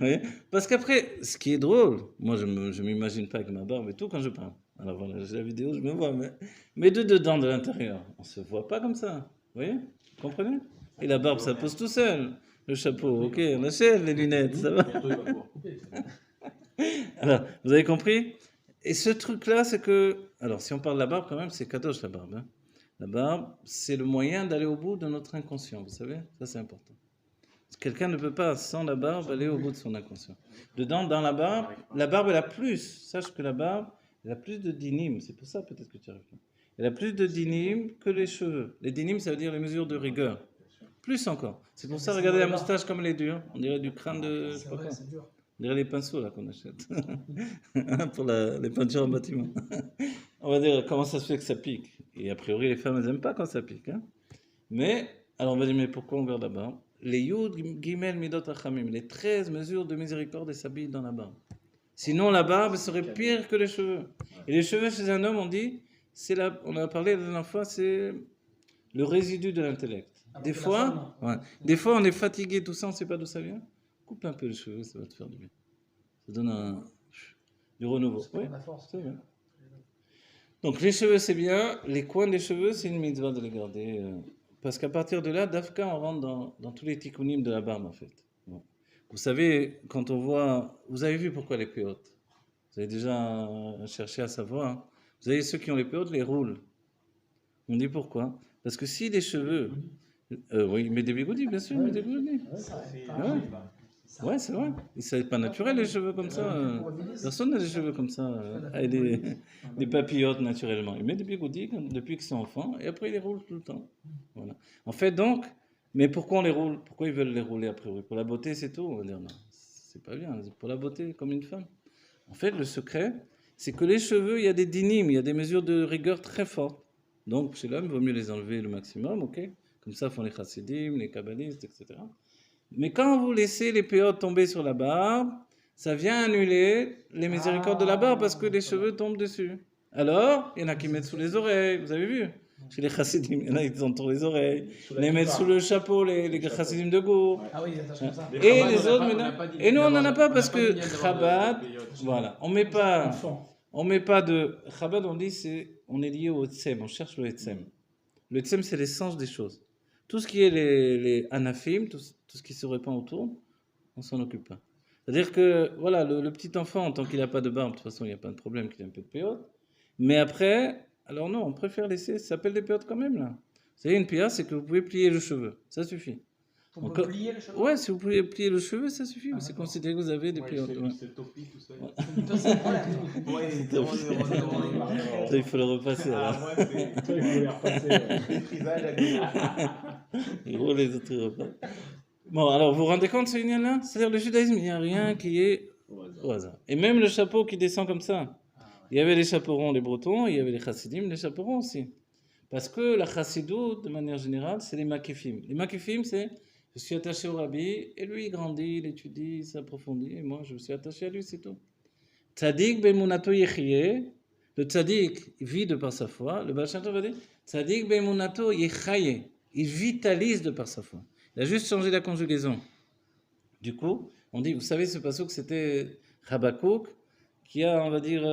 Oui. Parce qu'après, ce qui est drôle, moi je m'imagine pas avec ma barbe et tout quand je parle. Alors voilà, j'ai la vidéo, je me vois, mais de dedans, de l'intérieur, on se voit pas comme ça. Vous voyez? Vous comprenez? Et la barbe, ça pose tout seul. Le chapeau, ok, on achète les lunettes, ça va. Bientôt, il va pouvoir couper. Alors, vous avez compris? Et ce truc-là, c'est que... Alors, si on parle de la barbe, quand même, c'est kadosh, la barbe. Hein. La barbe, c'est le moyen d'aller au bout de notre inconscient, vous savez? Ça, c'est important. Quelqu'un ne peut pas, sans la barbe, aller au bout de son inconscient. Dedans, dans la barbe, elle a plus. Sache que la barbe, elle a plus de dinim. C'est pour ça, peut-être, que tu arrives pas. Elle a plus de dinim que les cheveux. Les dinim, ça veut dire les mesures de rigueur. Plus encore. C'est pour ça, regardez la moustache comme elle est dure. On dirait du crâne de... Je sais C'est pas vrai, quoi. c'est dur. On dirait les pinceaux là qu'on achète pour les peintures en bâtiment. On va dire comment ça se fait que ça pique. Et a priori les femmes elles n'aiment pas quand ça pique. Hein. Mais alors on va dire mais pourquoi on garde la barbe? Les Yud Gimel Midot Rachamim, les 13 mesures de miséricorde et s'habillent dans la barbe. Sinon la barbe serait pire que les cheveux. Et les cheveux chez un homme on dit on a parlé la dernière fois c'est le résidu de l'intellect. Des fois on est fatigué tout ça on ne sait pas d'où ça vient. Coupe un peu les cheveux, ça va te faire du bien. Ça donne du renouveau. C'est Oui, la force. c'est bien. Donc les cheveux, c'est bien. Les coins des cheveux, c'est une mitzvah de les garder. Parce qu'à partir de là, d'Afka, on rentre dans tous les tikkunim de la barbe, en fait. Bon. Vous savez, quand on voit... Vous avez vu pourquoi elle est plus haute? Vous avez déjà cherché à savoir. Hein. Vous avez ceux qui ont les péotes, les roulent. On dit pourquoi? Parce que si les cheveux... oui, mais des bigoudis, bien sûr, mais des bigoudis. Ça, C'est pas- Ouais. ça- Ouais, c'est vrai. Et c'est pas naturel, les cheveux comme ça. Personne n'a des cheveux comme ça. Avec des papillotes naturellement. Il met des bigoudis depuis qu'ils sont enfants et après, il les roule tout le temps. Voilà. En fait, donc, mais pourquoi on les roule? Pourquoi ils veulent les rouler a priori? Pour la beauté, c'est tout? On va dire non. C'est pas bien. C'est pour la beauté, comme une femme. En fait, le secret, c'est que les cheveux, il y a des dynimes, il y a des mesures de rigueur très fortes. Donc, chez l'homme, il vaut mieux les enlever le maximum, ok? Comme ça font les chassidim, les kabbalistes, etc. Mais quand vous laissez les péotes tomber sur la barbe, ça vient annuler les miséricordes de la barbe parce que les cheveux tombent dessus. Alors, il y en a qui mettent sous les oreilles, vous avez vu? Chez les chassidim, il y en a qui entourent les oreilles. Les mettent sous le chapeau, les chassidim de Gour. Ah oui, ils attachent comme ça. Et Chabad, les on n'a autres, pas- maintenant. on n'a pas dit Et nous, on n'en a d'avoir- pas on parce n'a pas que dit d'avoir Chabad, de période. voilà, on met pas de. Chabad, on dit, on est lié au Etsem, on cherche le Etsem. Le Etsem, c'est l'essence des choses. Tout ce qui est les anafim, tout ce qui se répand autour, on s'en occupe pas. C'est-à-dire que, voilà, le petit enfant, tant qu'il n'a pas de barbe, de toute façon, il n'y a pas de problème qu'il ait un peu de péote. Mais après, alors non, on préfère laisser, ça s'appelle des péotes quand même, là. Vous savez, une péote, c'est que vous pouvez plier le cheveu, ça suffit. On peut Encore- plier le cheveu. Ouais, si vous pouvez plier le cheveu, ça suffit, Ah, c'est d'accord. considéré que vous avez des Ouais, péotes. Ouais. c'est topique, tout ça. Toi, c'est un problème. toi. Ouais, Ça, il faut le repasser, Ah, alors. moi, c'est. Toi, il faut les repasser. Maîtrisage à Gros, les autres repas. Bon, alors, vous vous rendez compte, ce union-là? C'est-à-dire, le judaïsme, il n'y a rien qui est au hasard. Et même le chapeau qui descend comme ça. Il y avait les chapeaux ronds, les bretons, il y avait les chassidim, les chapeaux ronds aussi. Parce que la chassidoute, de manière générale, c'est les makifim. Les makifim, c'est je suis attaché au rabbi, et lui, il grandit, il étudie, il s'approfondit, et moi, je me suis attaché à lui, c'est tout. Tzadik bemunato yechiye, le tzadik vit de par sa foi, le Baal Shem Tov va dire tzadik bemunato yechaye, il vitalise de par sa foi. Il a juste changé la conjugaison. Du coup, on dit, vous savez, ce passouk, c'était Habakkuk qui a, on va dire,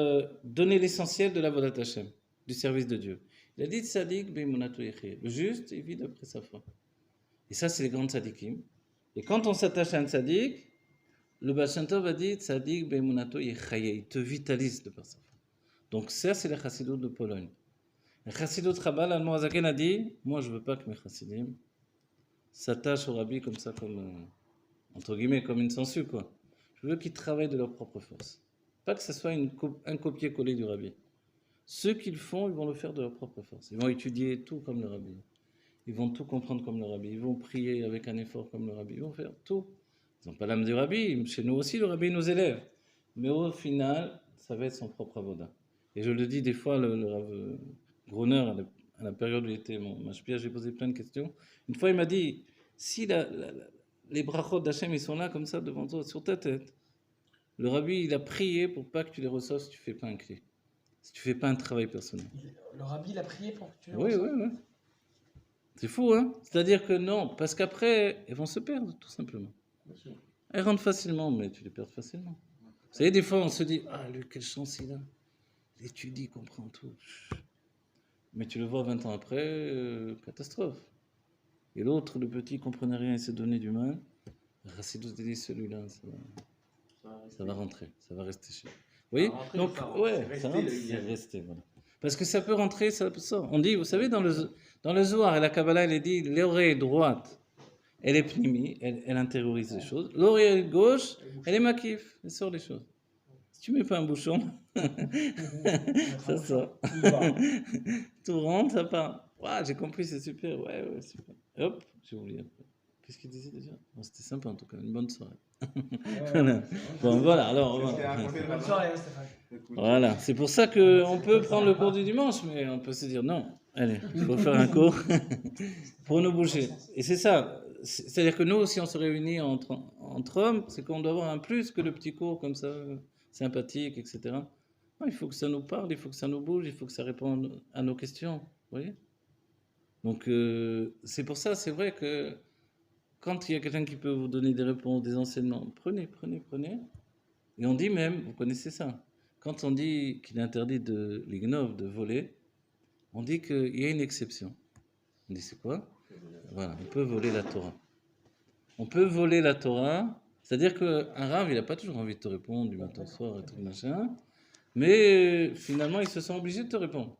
donné l'essentiel de la Vodat Hashem, du service de Dieu. Il a dit tzadik bemunato yechiye, le juste, il vit d'après sa foi. Et ça, c'est les grands tzadikim. Et quand on s'attache à un tzadik, le Baal Shem Tov a dit tzadik bemunato yechaye, il te vitalise de par sa foi. Donc ça, c'est la chassidoute de Pologne. La chassidoute Chabad, l'Admor Hazaken a dit, moi, je veux pas que mes chassidim s'attachent au rabbi comme ça, comme, entre guillemets, comme une sangsue, quoi. Je veux qu'ils travaillent de leur propre force. Pas que ce soit un copier-coller du rabbi. Ceux qui le font, ils vont le faire de leur propre force. Ils vont étudier tout comme le rabbi. Ils vont tout comprendre comme le rabbi. Ils vont prier avec un effort comme le rabbi. Ils vont faire tout. Ils n'ont pas l'âme du rabbi. Chez nous aussi, le rabbi nous élève. Mais au final, ça va être son propre avoda. Et je le dis des fois, le Rav Gruner, à la période où il était mon mashpia, j'ai posé plein de questions. Une fois, il m'a dit, si les brachot d'Hachem, ils sont là comme ça devant toi, sur ta tête, le rabbi, il a prié pour pas que tu les reçoives si tu fais pas un clé. Si tu fais pas un travail personnel. Le rabbi l'a prié pour que tu le Oui, oui, oui. C'est fou, hein? C'est-à-dire que non, parce qu'après, elles vont se perdre, tout simplement. Elles rentrent facilement, mais tu les perds facilement. Vous savez, des fois, on se dit, ah, lui, quelle chance il a. Il étudie, il comprend tout. Mais tu le vois 20 ans après, catastrophe. Et l'autre, le petit, il comprenait rien, il s'est donné du mal. Rassidou dit, celui-là, ça va rentrer, ça va rester chez lui. Vous voyez? rentrer, Donc, ça ouais, rentre, ça c'est rentre, resté, c'est resté, voilà. Parce que ça peut rentrer, ça sort. On dit, vous savez, dans le Zohar et la Kabbalah, il est dit, l'oreille droite, elle est pnimi, elle intériorise les choses. L'oreille gauche, elle est makif, elle sort les choses. Si tu mets pas un bouchon, ça sort. Tout rentre, ça part. Ouah, j'ai compris, c'est super. Ouais, ouais, super. Hop, j'ai oublié. Qu'est-ce qu'il disait déjà? Bon, c'était sympa en tout cas, une bonne soirée. Voilà. Bon, voilà, alors. Bonne soirée, hein, Stéphane. Voilà, c'est pour ça qu'on peut prendre le cours du dimanche, mais on peut se dire non, allez, il faut faire un cours pour nous bouger. Et c'est ça, c'est-à-dire que nous, si on se réunit entre hommes, c'est qu'on doit avoir un plus que le petit cours comme ça, sympathique, etc. Non, il faut que ça nous parle, il faut que ça nous bouge, il faut que ça réponde à nos questions, vous voyez? Donc, c'est pour ça, c'est vrai que quand il y a quelqu'un qui peut vous donner des réponses, des enseignements, prenez. Et on dit même, vous connaissez ça, quand on dit qu'il est interdit de l'ignove, de voler, on dit qu'il y a une exception. On dit c'est quoi? Voilà, on peut voler la Torah. On peut voler la Torah, c'est-à-dire qu'un rave, il n'a pas toujours envie de te répondre du matin au soir et tout machin. Mais finalement, ils se sont obligés de te répondre.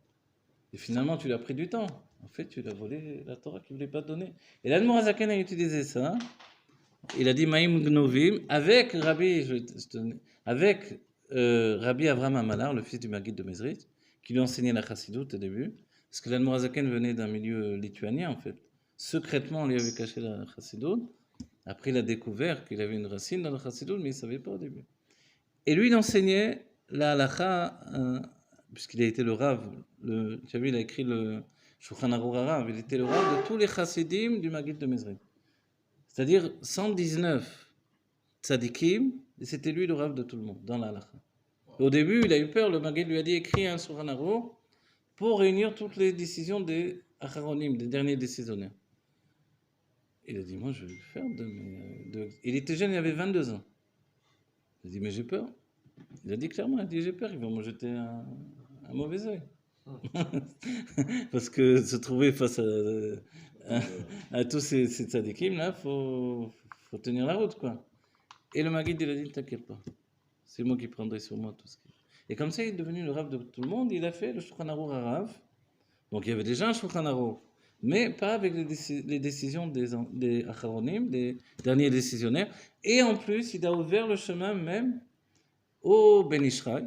Et finalement, tu l'as pris du temps. En fait, tu l'as volé la Torah qu'il ne voulait pas te donner. Et l'Admorazaken a utilisé ça. Il a dit Maïm Gnovim avec Rabbi, avec Rabbi Avram Amalar, le fils du Maguide de Mezrich, qui lui a enseigné la chassidoute au début. Parce que l'Admorazaken venait d'un milieu lituanien, en fait. Secrètement, on lui avait caché la chassidoute. Après, il a découvert qu'il avait une racine dans la chassidoute, mais il ne savait pas au début. Et lui, il enseignait la halakha, puisqu'il a été le Rav. Tu as vu, il a écrit le Shulchan Aruch Harav. Il était le Rav de tous les chassidim du Maguide de Mezrich. C'est-à-dire 119 tzadikim, et c'était lui le Rav de tout le monde, dans la halakha. Au début, il a eu peur, le Maguide lui a dit écris un Shulchan Aruch pour réunir toutes les décisions des acharonim, des derniers décisionnaires. Il a dit moi je vais le faire. Il était jeune, il avait 22 ans. Il a dit mais j'ai peur. Il a dit clairement, il a dit j'ai peur, ils vont me jeter un mauvais œil. Parce que se trouver face à tous ces tzadikim là, faut tenir la route quoi. Et le Maguide il a dit ne t'inquiète pas, c'est moi qui prendrai sur moi tout ce qui. Et comme ça il est devenu le Rav de tout le monde, il a fait le Shulchan Aruch Harav. Donc il y avait déjà un Shulchan Aruch, mais pas avec les décisions des acharonim, des derniers décisionnaires. Et en plus il a ouvert le chemin même au Ben Ishraï,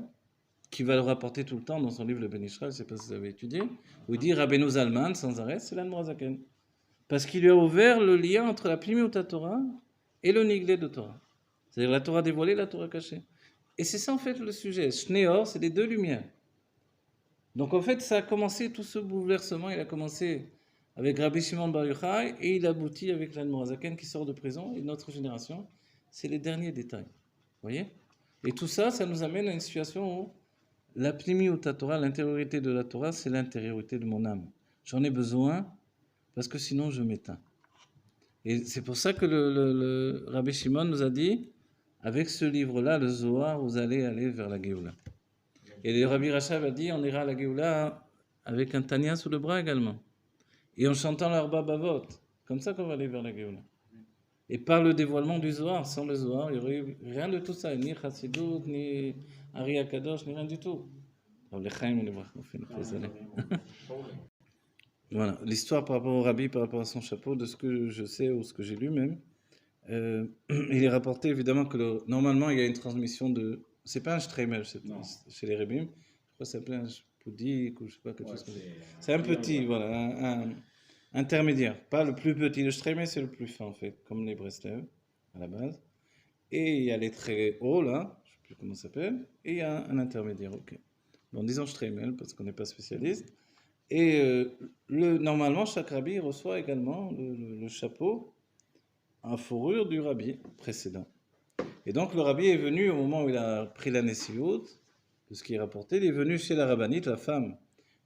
qui va le rapporter tout le temps dans son livre le Ben Ishraï, je ne sais pas si vous avez étudié, où il dit Rabbeinu Zalman sans arrêt, c'est l'Admorazaken. Parce qu'il lui a ouvert le lien entre la Plimiut Torah et le Niglé de Torah. C'est-à-dire la Torah dévoilée et la Torah cachée. Et c'est ça en fait le sujet. Shneor, c'est les deux lumières. Donc en fait, ça a commencé, tout ce bouleversement, il a commencé avec Rabbi Shimon Bar Yochai et il aboutit avec l'Admorazaken qui sort de prison. Et notre génération, c'est les derniers détails. Vous voyez? Et tout ça, ça nous amène à une situation où la Plimiut Torah, l'intériorité de la Torah, c'est l'intériorité de mon âme. J'en ai besoin parce que sinon je m'éteins. Et c'est pour ça que le Rabbi Shimon nous a dit, avec ce livre-là, le Zohar, vous allez aller vers la Géoula. Et le Rabbi Rachav a dit, on ira à la Géoula avec un Tanya sous le bras également. Et en chantant l'Arba Bavot. Comme ça qu'on va aller vers la Géoula. Et par le dévoilement du Zohar, sans le Zohar, il n'y aurait eu rien de tout ça, ni Chassidut, ni Ari Akadosh, ni rien du tout. Voilà, l'histoire par rapport au Rabbi, par rapport à son chapeau, de ce que je sais ou ce que j'ai lu même, il est rapporté évidemment que normalement il y a une transmission de. C'est pas un Streimel chez les Rebim, je crois que ça s'appelle un Poudik ou je sais pas, quelque chose comme ça. C'est un petit, voilà, un intermédiaire, pas le plus petit. Le Streimel c'est le plus fin en fait, comme les Breslev à la base. Et il y a les très hauts là, je ne sais plus comment ça s'appelle, et il y a un intermédiaire, ok. Bon, disons Streimel parce qu'on n'est pas spécialiste. Et normalement, chaque rabbi reçoit également le chapeau en fourrure du rabbi précédent. Et donc le rabbi est venu au moment où il a pris la Nessiout, de ce qui est rapporté, il est venu chez la rabbinite, la femme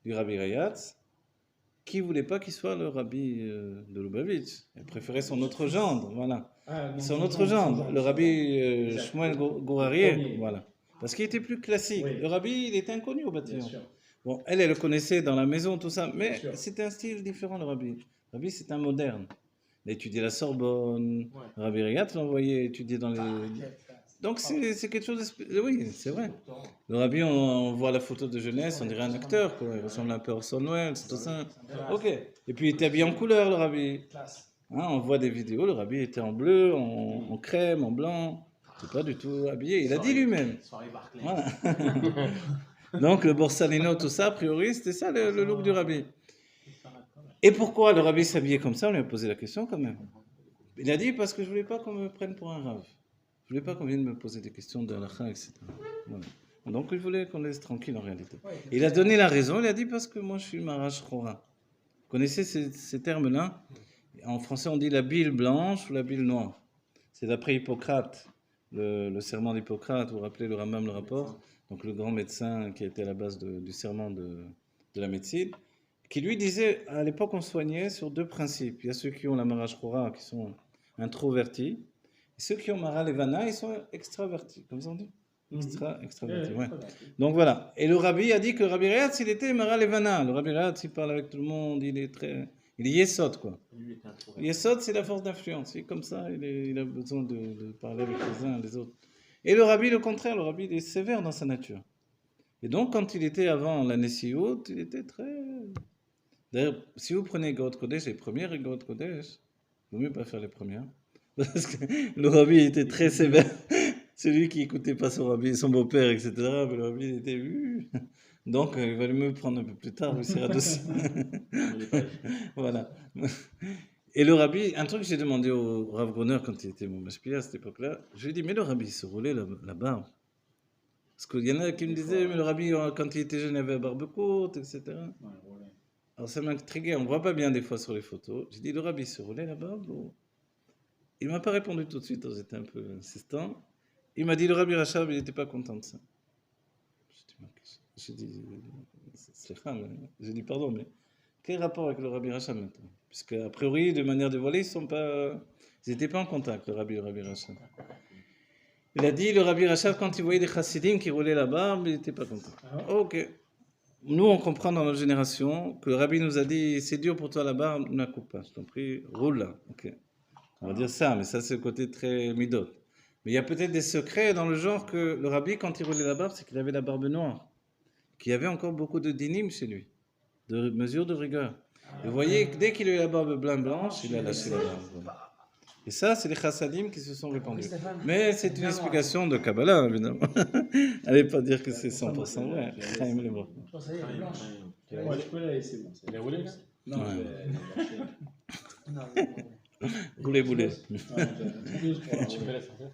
du rabbi Rayatz, qui ne voulait pas qu'il soit le rabbi de Lubavitch. Elle préférait son autre gendre, voilà. Son autre gendre, le rabbi Shmuel Gourarié, voilà. Parce qu'il était plus classique. Oui. Le rabbi, il était inconnu au bâtiment. Bon, elle le connaissait dans la maison, tout ça, mais c'était un style différent, le rabbi. Le rabbi, c'est un moderne. Il a étudié la Sorbonne, le rabbi Rayatz l'a envoyé étudier dans les... Donc c'est quelque chose de... Oui, c'est vrai. Le rabbi, on voit la photo de jeunesse, on dirait un acteur, quoi. Il ressemble un peu à Orson Welles, c'est tout ça. Ok. Et puis il était habillé en couleur, le rabbi. Hein, on voit des vidéos, le rabbi était en bleu, en crème, en blanc. C'est pas du tout habillé. Il a dit lui-même. Voilà. Donc le Borsalino, tout ça, a priori, c'était ça le look du rabbi. Et pourquoi le rabbi s'habillait comme ça? On lui a posé la question quand même. Il a dit parce que je voulais pas qu'on me prenne pour un rav. Je voulais pas qu'on vienne me poser des questions de halakha, etc. Voilà. Donc il voulait qu'on laisse tranquille en réalité. Il a donné la raison, il a dit parce que moi je suis Marash Chora. Vous connaissez ces termes-là? En français on dit la bile blanche ou la bile noire. C'est d'après Hippocrate, le serment d'Hippocrate, vous vous rappelez le Rambam le rapport, donc le grand médecin qui était à la base du serment de la médecine, qui lui disait, à l'époque on soignait sur deux principes. Il y a ceux qui ont la Marash Chora qui sont introvertis, et ceux qui ont Mara Levana, ils sont extravertis, comme ça on dit. Extraverti, ouais. Donc voilà. Et le rabbi a dit que le rabbi Rayatz, il était Mara Levana. Le rabbi Rayatz, il parle avec tout le monde, il est Yesod, quoi. Yesod, c'est la force d'influence. C'est comme ça, il a besoin de parler avec les uns et les autres. Et le rabbi, le contraire, le rabbi, il est sévère dans sa nature. Et donc, quand il était avant la Nessiout, il était très... D'ailleurs, si vous prenez Gorod Kodesh, les premières Gorod Kodesh, il vaut mieux pas faire les premières. Parce que le rabbi était très sévère. Celui qui écoutait pas son rabbi, son beau-père, etc. Mais le rabbi il était... Donc, il valait mieux prendre un peu plus tard, il sera dessus. Voilà. Et le rabbi, un truc que j'ai demandé au Rav Groner quand il était mon mashpia à cette époque-là, je lui ai dit, mais le rabbi il se roulait la barbe. Parce qu'il y en a qui me disaient, mais le rabbi, quand il était jeune, il avait la barbe courte, etc. Alors ça m'intriguait, on ne voit pas bien des fois sur les photos. J'ai dit, le rabbi se roulait la barbe ou... Il ne m'a pas répondu tout de suite, j'étais un peu insistant. Il m'a dit, le rabbi Rachab, il n'était pas content de ça. J'ai dit, pardon, mais quel rapport avec le rabbi Rachab maintenant? Puisque, a priori, de manière dévoilée, ils n'étaient pas en contact, le rabbi Rachab. Il a dit, le rabbi Rachab, quand il voyait des chassidim qui roulaient la barbe, il n'était pas content. Ok. Nous, on comprend dans notre génération que le rabbi nous a dit, c'est dur pour toi la barbe, ne la coupe pas, je t'en prie, roule là. Ok. On va dire ça, mais ça, c'est le côté très midot. Mais il y a peut-être des secrets dans le genre que le rabbi, quand il roulait la barbe, c'est qu'il avait la barbe noire. Qu'il y avait encore beaucoup de dinim chez lui, de mesures de rigueur. Et vous voyez, dès qu'il a eu la barbe blanche, il a lâché la barbe. Et ça, c'est les chassadim qui se sont répandus. Mais c'est une explication de Kabbalah, évidemment. Allez pas dire que c'est 100% vrai. Chaim le bras. Je pense que ça y est, elle est blanche. Ouais, tu peux la laisser, bon. Il a roulé là? Non, Ouais. Non, Boulet. Tu peux la sortir?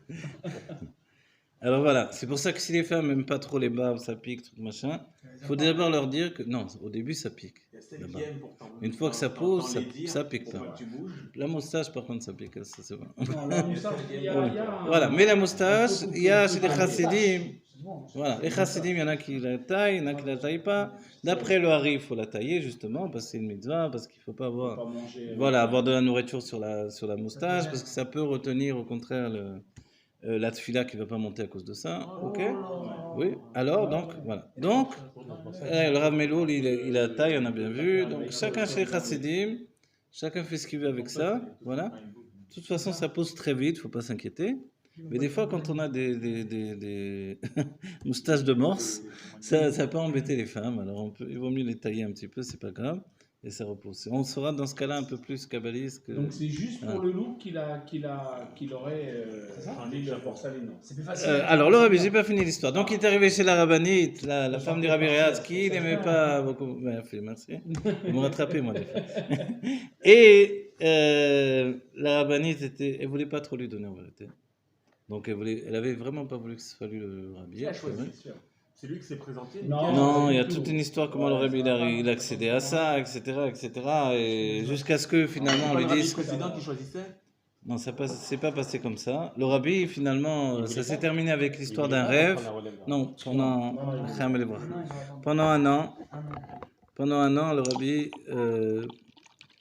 Alors voilà, c'est pour ça que si les femmes n'aiment pas trop les barbes, ça pique, tout machin, il faut d'abord leur dire que non, au début ça pique. Il y a celles la qui barbe. aiment pourtant. Une fois que ça Dans pousse, les dires, ça pique pour pas. pas que tu bouges. La moustache, par contre, ça pique, ça c'est bon. Non, la moustache, il y a Voilà, mais la moustache, il y a chez les chassidim, c'est bon. voilà, les chassidim, il y en a qui la taillent, il y en a qui la taillent pas. D'après le Hari, il faut la tailler justement, parce que c'est une mitzvah, parce qu'il ne faut pas avoir, pas manger. voilà, avoir de la nourriture sur la moustache, parce que ça peut retenir au contraire la tefila qui ne va pas monter à cause de ça. Ok? Oui, alors donc, voilà. Donc, le Rav Meloul, il la taille, on a bien vu. Donc, chacun chez les chassidim, chacun fait ce qu'il veut avec ça. Voilà. De toute façon, ça pousse très vite, il ne faut pas s'inquiéter. Mais des fois, quand on a des moustaches de morse, ça peut embêter les femmes. Alors, il vaut mieux les tailler un petit peu, c'est pas grave. Et ça repousse. Et on sera dans ce cas-là un peu plus kabbaliste que... Donc c'est juste pour le look qu'il aurait enlevé la porcelaine. C'est plus facile. alors, le rabbi, j'ai pas fini l'histoire. Donc, il est arrivé chez la rabbinite, la femme du rabbi Réaz, qui n'aimait pas beaucoup... Merci. Vous me rattrapez, moi, des fois. Et la rabbinite, elle voulait pas trop lui donner en vérité. Donc, elle avait vraiment pas voulu que ce soit lui le rabbi. Qui a choisi? C'est lui qui s'est présenté? Non, il y a toute une histoire comment le rabbi il a accédé à ça, etc. Et jusqu'à ce que finalement on lui dise... Le président qui choisissait? Non, c'est pas passé comme ça. Le rabbi, finalement, ça s'est terminé avec l'histoire d'un rêve. Non, pendant un an, le rabbi,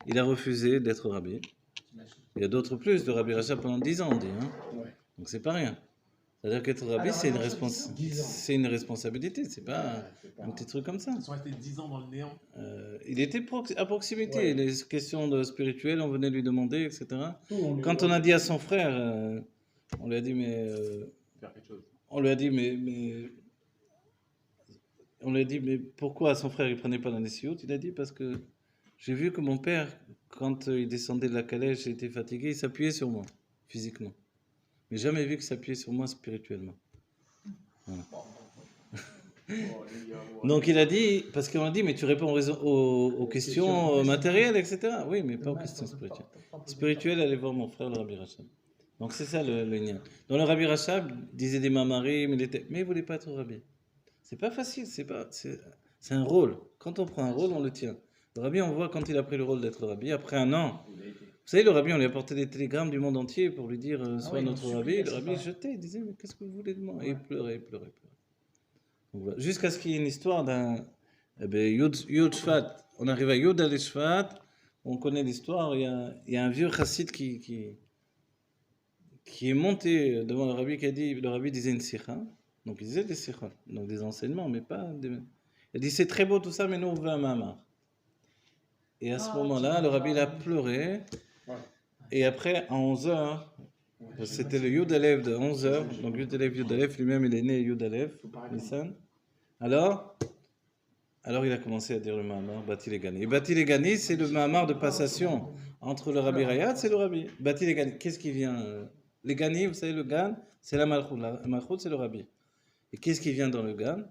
il a refusé d'être rabbi. Il y a d'autres plus de rabbi Rachab pendant 10 ans, on dit. Hein. Donc c'est pas rien. C'est-à-dire qu'être rabbi, c'est une responsabilité, c'est pas un petit truc comme ça. Ils sont restés 10 ans dans le néant. Il était à proximité. Les questions spirituelles, on venait lui demander, etc. Quand on a dit à son frère, on lui a dit, mais... Faire quelque chose. On lui a dit, mais pourquoi à son frère il prenait pas la Nessiout? Il a dit, parce que j'ai vu que mon père, quand il descendait de la calèche, il était fatigué, il s'appuyait sur moi, physiquement. Mais jamais vu qu'il s'appuyait sur moi spirituellement. Voilà. Donc il a dit, parce qu'on a dit, mais tu réponds aux questions matérielles, etc. Oui, mais pas aux questions spirituelles. Spirituelles, allez voir mon frère, le Rabbi Rachab. Donc c'est ça le lien. Dans le Rabbi Rachab disait des mamarim, mais il ne voulait pas être rabbi. C'est pas facile, c'est un rôle. Quand on prend un rôle, on le tient. Le rabbi, on voit quand il a pris le rôle d'être rabbi, après un an. Vous savez, le rabbi, on lui a apporté des télégrammes du monde entier pour lui dire sois notre rabbi. Le rabbi jetait, il disait mais qu'est-ce que vous voulez de moi? Et il pleurait. Donc, voilà. Jusqu'à ce qu'il y ait une histoire d'un Yud Shvat. On arrive à Yud al Shvat, on connaît l'histoire. Il y a un vieux chassid qui est monté devant le rabbi qui a dit, le rabbi disait une sikha. Donc il disait des sikhas, donc des enseignements, mais pas des... Il a dit c'est très beau tout ça, mais nous on veut un mamar. Et à ce moment-là, le rabbi il a pleuré. Et après, à 11h, c'était le Yud Alev de 11h. Donc Yud Alev lui-même, il est né Yud Alev, Nissan. Alors il a commencé à dire le Mahamar Bati Legani. Et Bati Legani, c'est le Mahamar de passation entre le Rabbi Rayatz et le Rabbi. Bati Legani, qu'est-ce qui vient Les Gani, vous savez, le Gan, c'est la Malchut. La Malchut, c'est le Rabbi. Et qu'est-ce qui vient dans le Gan?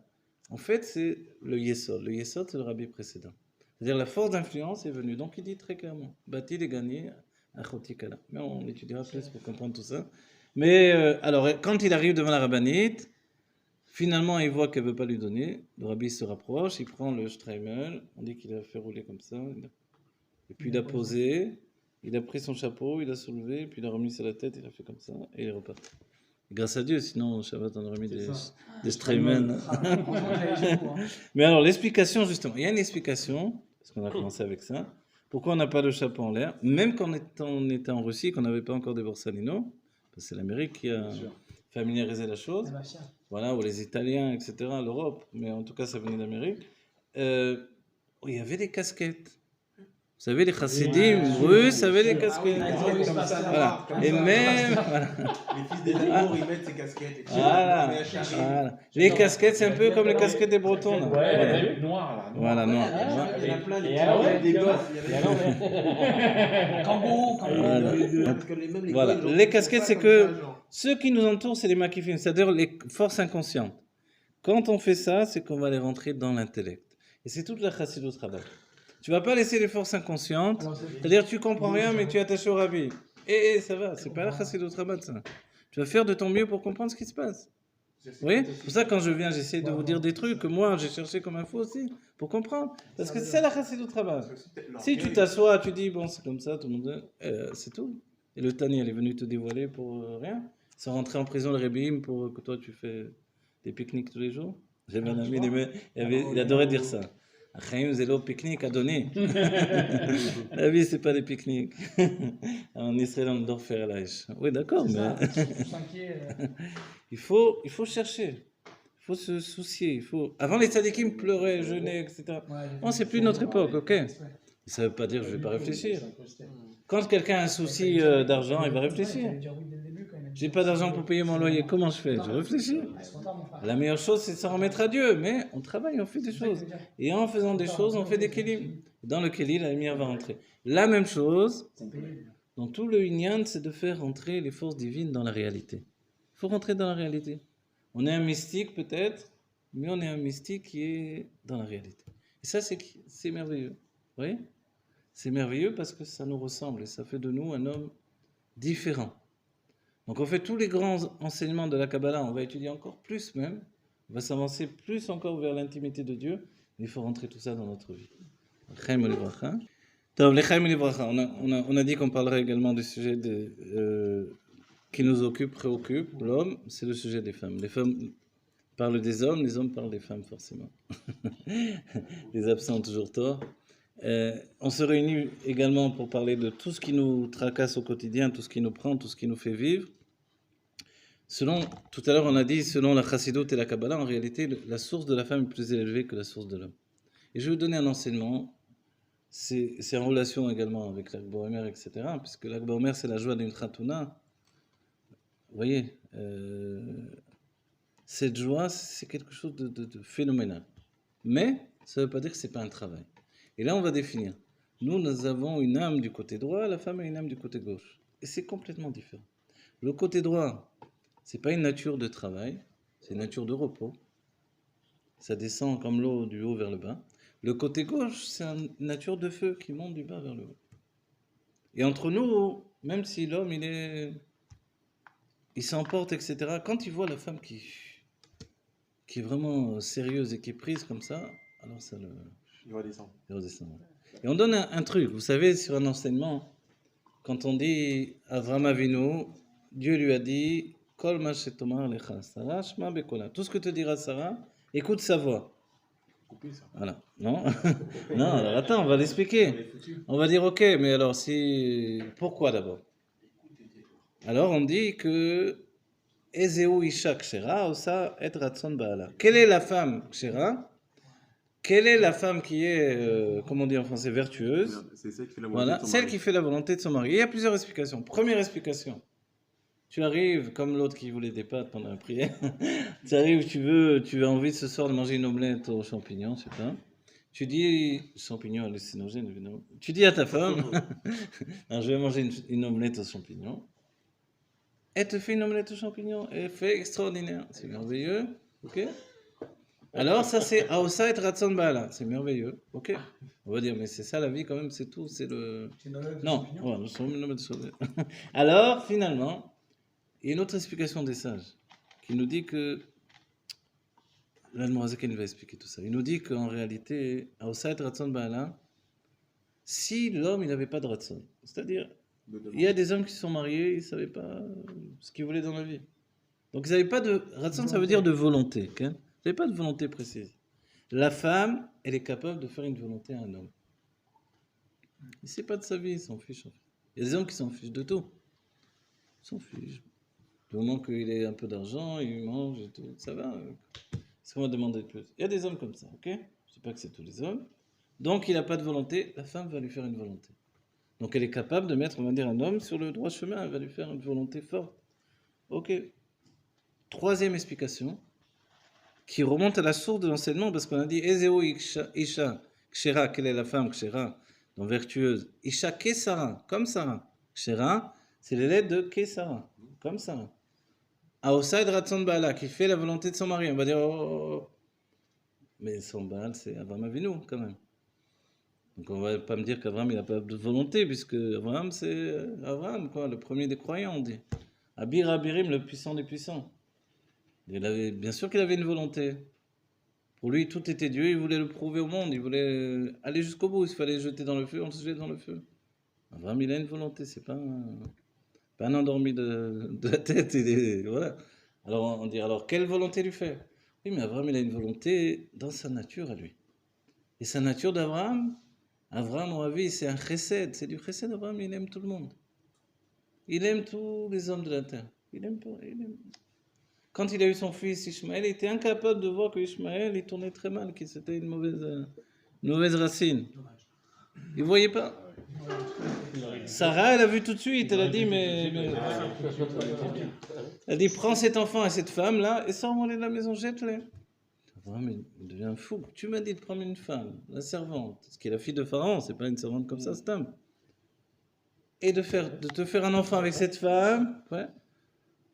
En fait, c'est le Yesod. Le Yesod, c'est le Rabbi précédent. C'est-à-dire la force d'influence est venue. Donc il dit très clairement Bati Legani, Achotikala. Mais on étudiera plus pour comprendre tout ça. Mais alors, quand il arrive devant la rabbinite, finalement, il voit qu'elle ne veut pas lui donner. Le rabbi se rapproche, il prend le streimel, on dit qu'il a fait rouler comme ça. Et puis il a posé, il a pris son chapeau, il a soulevé, puis il a remis sur la tête, il a fait comme ça, et il est reparti. Et grâce à Dieu, sinon au Shabbat, on aurait mis des streimels. Mais alors, l'explication, justement, il y a une explication, parce qu'on a commencé avec ça. Pourquoi on n'a pas le chapeau en l'air? Même quand on était en Russie, qu'on n'avait pas encore des Borsalino, parce que c'est l'Amérique qui a familiarisé la chose. Voilà, ou les Italiens, etc., l'Europe, mais en tout cas, ça venait d'Amérique. Il y avait des casquettes. Vous savez, les chassidim russes avaient des casquettes. Voilà. Et même. Voilà. Les fils des amours, ils mettent ces casquettes. Voilà. Les casquettes, c'est un peu comme les casquettes des Bretons. Là. Ouais, noir là. Voilà, noir. Il y en a plein, Et alors, des gosses. Kangourou. Voilà. Les casquettes, c'est que ceux qui nous entourent, c'est les makifim, c'est-à-dire les forces inconscientes. Quand on fait ça, c'est qu'on va les rentrer dans l'intellect. Et c'est toute la chassidut Rabbah. Tu vas pas laisser les forces inconscientes, c'est-à-dire tu comprends rien, mais tu es attaché au rabbi. Et ça va, c'est pas la chassidut Rabbah, ça. Tu vas faire de ton mieux pour comprendre ce qui se passe. Vous voyez? C'est pour ça, quand je viens, j'essaie de vous dire des trucs que moi, j'ai cherché comme info aussi, pour comprendre. Parce que c'est la chassidut Rabbah. Si tu t'assois, tu dis, bon, c'est comme ça, tout le monde... c'est tout. Et le Tani, elle est venue te dévoiler pour rien. Ils sont rentrés en prison, le Rébim, pour que toi, tu fais des pique-niques tous les jours. J'avais un ami, il adorait dire ça. Achaim, zélo pique-nique à donner. La vie, c'est pas des pique-niques. En Israël, on doit faire l'âge. Oui, d'accord, mais il faut chercher. Il faut se soucier. Avant, les tzadikim pleuraient, jeûnaient, etc. Non, c'est plus notre époque, ok? Ça ne veut pas dire que je ne vais pas réfléchir. Quand quelqu'un a un souci d'argent, il va réfléchir. J'ai pas d'argent pour payer mon loyer, comment je fais? Je réfléchis. La meilleure chose, c'est de s'en remettre à Dieu, mais on travaille, on fait des choses. Et en faisant des choses, on fait des kélim. Dans le kéli, la lumière va rentrer. La même chose, dans tout le Inyan, c'est de faire rentrer les forces divines dans la réalité. Il faut rentrer dans la réalité. On est un mystique peut-être, mais on est un mystique qui est dans la réalité. Et ça, c'est merveilleux. Vous voyez? C'est merveilleux parce que ça nous ressemble et ça fait de nous un homme différent. Donc on fait tous les grands enseignements de la Kabbalah, on va étudier encore plus même, on va s'avancer plus encore vers l'intimité de Dieu, mais il faut rentrer tout ça dans notre vie. L'chaim u'livracha. L'chaim u'livracha. On a dit qu'on parlerait également du sujet qui nous occupe, préoccupe, l'homme, c'est le sujet des femmes. Les femmes parlent des hommes, les hommes parlent des femmes forcément. Les absents ont toujours tort. On se réunit également pour parler de tout ce qui nous tracasse au quotidien, tout ce qui nous prend, tout ce qui nous fait vivre. Tout à l'heure on a dit, selon la chassidut et la Kabbalah, en réalité, la source de la femme est plus élevée que la source de l'homme. Et je vais vous donner un enseignement, c'est en relation également avec l'Akba Omer, etc. Puisque l'Akba Omer, c'est la joie d'une khatouna. Vous voyez, cette joie, c'est quelque chose de phénoménal. Mais ça ne veut pas dire que ce n'est pas un travail. Et là, on va définir. Nous avons une âme du côté droit, la femme a une âme du côté gauche. Et c'est complètement différent. Le côté droit, ce n'est pas une nature de travail, c'est une nature de repos. Ça descend comme l'eau du haut vers le bas. Le côté gauche, c'est une nature de feu qui monte du bas vers le haut. Et entre nous, même si l'homme, il s'emporte, etc., quand il voit la femme qui est vraiment sérieuse et qui est prise comme ça, alors ça le... Il redescend. Et on donne un truc, vous savez, sur un enseignement, quand on dit Avram Avinu, Dieu lui a dit Kol ma shetomar lecha Sarah, shma bekola. Tout ce que te dira Sarah, écoute sa voix. Coupé, ça. Voilà. Non, non, alors attends, on va l'expliquer. On va dire ok, mais alors pourquoi d'abord? Alors on dit que Ezeu isha kshera osa et ratson baala. Quelle est la femme kshera? Quelle est la femme qui est, comment on dit en français, vertueuse? C'est celle qui fait la volonté Voilà, de son celle mari. qui fait la volonté de son mari. Il y a plusieurs explications. Première explication, Tu arrives, comme l'autre qui voulait des pâtes pendant la prière. Tu arrives, tu as envie ce soir de manger une omelette aux champignons, je sais pas. Tu dis, champignons hallucinogènes, évidemment. Tu dis à ta femme, non, je vais manger une omelette aux champignons. Elle te fait une omelette aux champignons. Elle fait extraordinaire. C'est merveilleux. Ok? Alors, ça, c'est Aosa et Ratson Bala. C'est merveilleux. Ok? On va dire, mais c'est ça la vie quand même, c'est tout. C'est le. C'est une omelette de Non, champignons. voilà, nous sommes une omelette de champignons. Alors, finalement, il y a une autre explication des sages qui nous dit que. L'Almorazaken va expliquer tout ça. Il nous dit qu'en réalité, Aosa et Ratson Bala, si l'homme il n'avait pas de Ratson, c'est-à-dire, il y a des hommes qui se sont mariés, ils ne savaient pas ce qu'ils voulaient dans la vie. Donc, ils n'avaient pas de. Ratson, ça veut dire de volonté. Okay? Ils n'avaient pas de volonté précise. La femme, elle est capable de faire une volonté à un homme. Il ne sait pas de sa vie, il s'en fiche. En fait. Il y a des hommes qui s'en fichent de tout. Ils s'en fichent. Du moment qu'il ait un peu d'argent, il mange et tout, ça va. Est-ce qu'on va demander de plus? Il y a des hommes comme ça, ok? Je ne dis pas que c'est tous les hommes. Donc, il n'a pas de volonté, la femme va lui faire une volonté. Donc, elle est capable de mettre, on va dire, un homme sur le droit chemin, elle va lui faire une volonté forte. Ok. Troisième explication, qui remonte à la source de l'enseignement, parce qu'on a dit Ezeo Isha Kshera, quelle est la femme Kshera, donc vertueuse. Isha Kesara, comme Sarah. Kshera, c'est les lettres de Kesara, comme Sarah. Aosaïd Ratson Baala, qui fait la volonté de son mari. On va dire, oh, mais son Baal, c'est Avram Avinu, quand même. Donc on va pas me dire qu'Avram, il n'a pas de volonté, puisque Avram, c'est Avram, quoi, le premier des croyants, on dit. Abir Abirim, le puissant des puissants. Bien sûr qu'il avait une volonté. Pour lui, tout était Dieu, il voulait le prouver au monde, il voulait aller jusqu'au bout. S'il fallait jeter dans le feu, on se jette dans le feu. Avram, il a une volonté, c'est pas un endormi de la tête. Voilà. Alors on dit, alors quelle volonté lui fait? Oui, mais Avram, il a une volonté dans sa nature à lui. Et sa nature d'Avram, Avram, on a vu, c'est un chesed, c'est du chesed. Avram, il aime tout le monde. Il aime tous les hommes de la terre. Il aime. Quand il a eu son fils Ishmaël, il était incapable de voir que Ishmaël, il tournait très mal, que c'était une mauvaise racine. Il ne voyait pas. Sarah, elle a vu tout de suite, elle a dit, elle a dit, prends cet enfant et cette femme-là, et sors-moi de la maison, jette-les. Vraiment, il devient fou. Tu m'as dit de prendre une femme, la servante, ce qui est la fille de Pharaon, c'est pas une servante comme ça, c'est un homme. Et de te faire un enfant avec cette femme, ouais.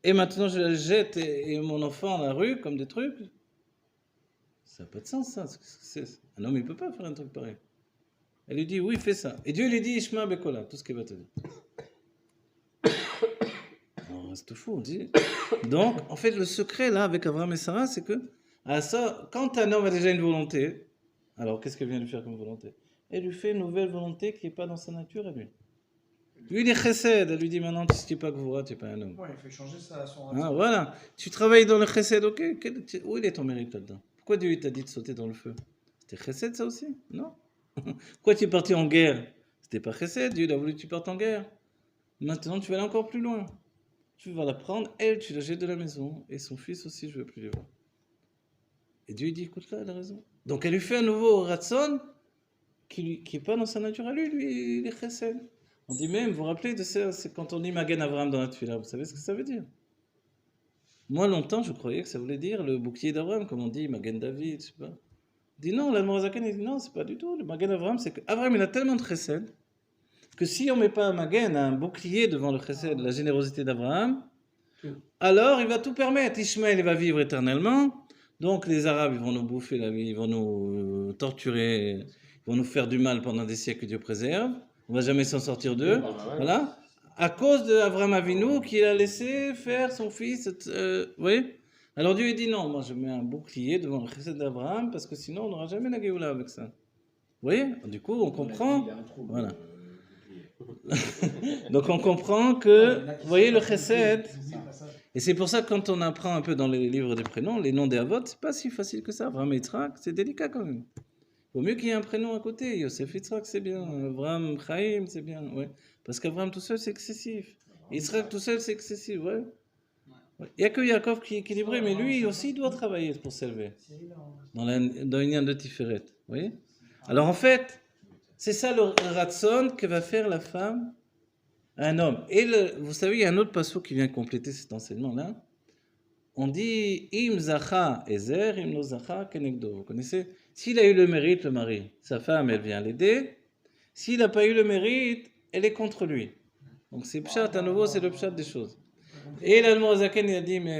Et maintenant je la jette et mon enfant dans la rue comme des trucs. Ça n'a pas de sens, ça. Un homme, il ne peut pas faire un truc pareil. Elle lui dit, oui, fais ça. Et Dieu lui dit, Ishma Bekola, tout ce qu'il va te dire. On reste fou, on dit. Donc, en fait, le secret, là, avec Abraham et Sarah, c'est que, quand un homme a déjà une volonté, alors qu'est-ce qu'elle vient lui faire comme volonté? Elle lui fait une nouvelle volonté qui n'est pas dans sa nature à lui. Lui, il est chesed. Elle lui dit, maintenant, tu ne pas que vous tu n'es pas un homme. Ouais, il fait changer son Ah, voilà. Tu travailles dans le chesed, ok. Où il est ton mérite là-dedans? Pourquoi Dieu t'a dit de sauter dans le feu? C'était chesed, ça aussi? Non. Pourquoi tu es parti en guerre? C'était pas chesed. Dieu a voulu que tu partes en guerre. Maintenant, tu vas aller encore plus loin. Tu vas la prendre, elle, tu la jettes de la maison. Et son fils aussi, je ne veux plus les voir. Et Dieu dit, écoute là, elle a raison. Donc, elle lui fait un nouveau ratson qui n'est pas dans sa nature à lui. Lui, il est chesed. On dit même, vous vous rappelez de ça, c'est quand on dit Magen Avraham dans la Tfila, vous savez ce que ça veut dire? Moi, longtemps, je croyais que ça voulait dire le bouclier d'Avraham, comme on dit Magen David, je sais pas. On dit non, l'Admorazaken, il dit non, c'est pas du tout. Le Magen Avraham, c'est qu'Avraham, il a tellement de chesed que si on ne met pas un Magen, un bouclier devant le chesed, la générosité d'Avraham, alors il va tout permettre. Ishmaël, il va vivre éternellement. Donc les Arabes, ils vont nous bouffer la vie, ils vont nous torturer, ils vont nous faire du mal pendant des siècles que Dieu préserve. On ne va jamais s'en sortir d'eux. Voilà. À cause d'Avraham Avinu qui a laissé faire son fils. Vous voyez? Alors Dieu dit non, moi je mets un bouclier devant le chesed d'Avraham parce que sinon on n'aura jamais la Géoula avec ça. Vous voyez? Du coup, on comprend. Voilà. Donc on comprend que, vous voyez, le chesed. Et c'est pour ça que quand on apprend un peu dans les livres des prénoms, les noms des Avot, c'est pas si facile que ça. Avraham et Yitzhak, c'est délicat quand même. Il vaut mieux qu'il y ait un prénom à côté. Yosef Yitzhak, c'est bien. Avraham Chaim, c'est bien. Ouais. Parce qu'Avraham tout seul, c'est excessif. Yitzhak tout seul, c'est excessif. Ouais. Ouais. Il n'y a que Yaakov qui est équilibré, mais lui aussi, il doit travailler pour s'élever. Dans une lien de Tiferet. Vous voyez? Alors en fait, c'est ça le ratson que va faire la femme un homme. Et vous savez, il y a un autre passage qui vient compléter cet enseignement-là. On dit Im zacha ezer, im lo zacha kenegdo. Vous connaissez? S'il a eu le mérite, le mari, sa femme, elle vient l'aider. S'il n'a pas eu le mérite, elle est contre lui. Donc c'est pshat, à nouveau, c'est le pshat des choses. Et l'Admorazaken, il a dit, mais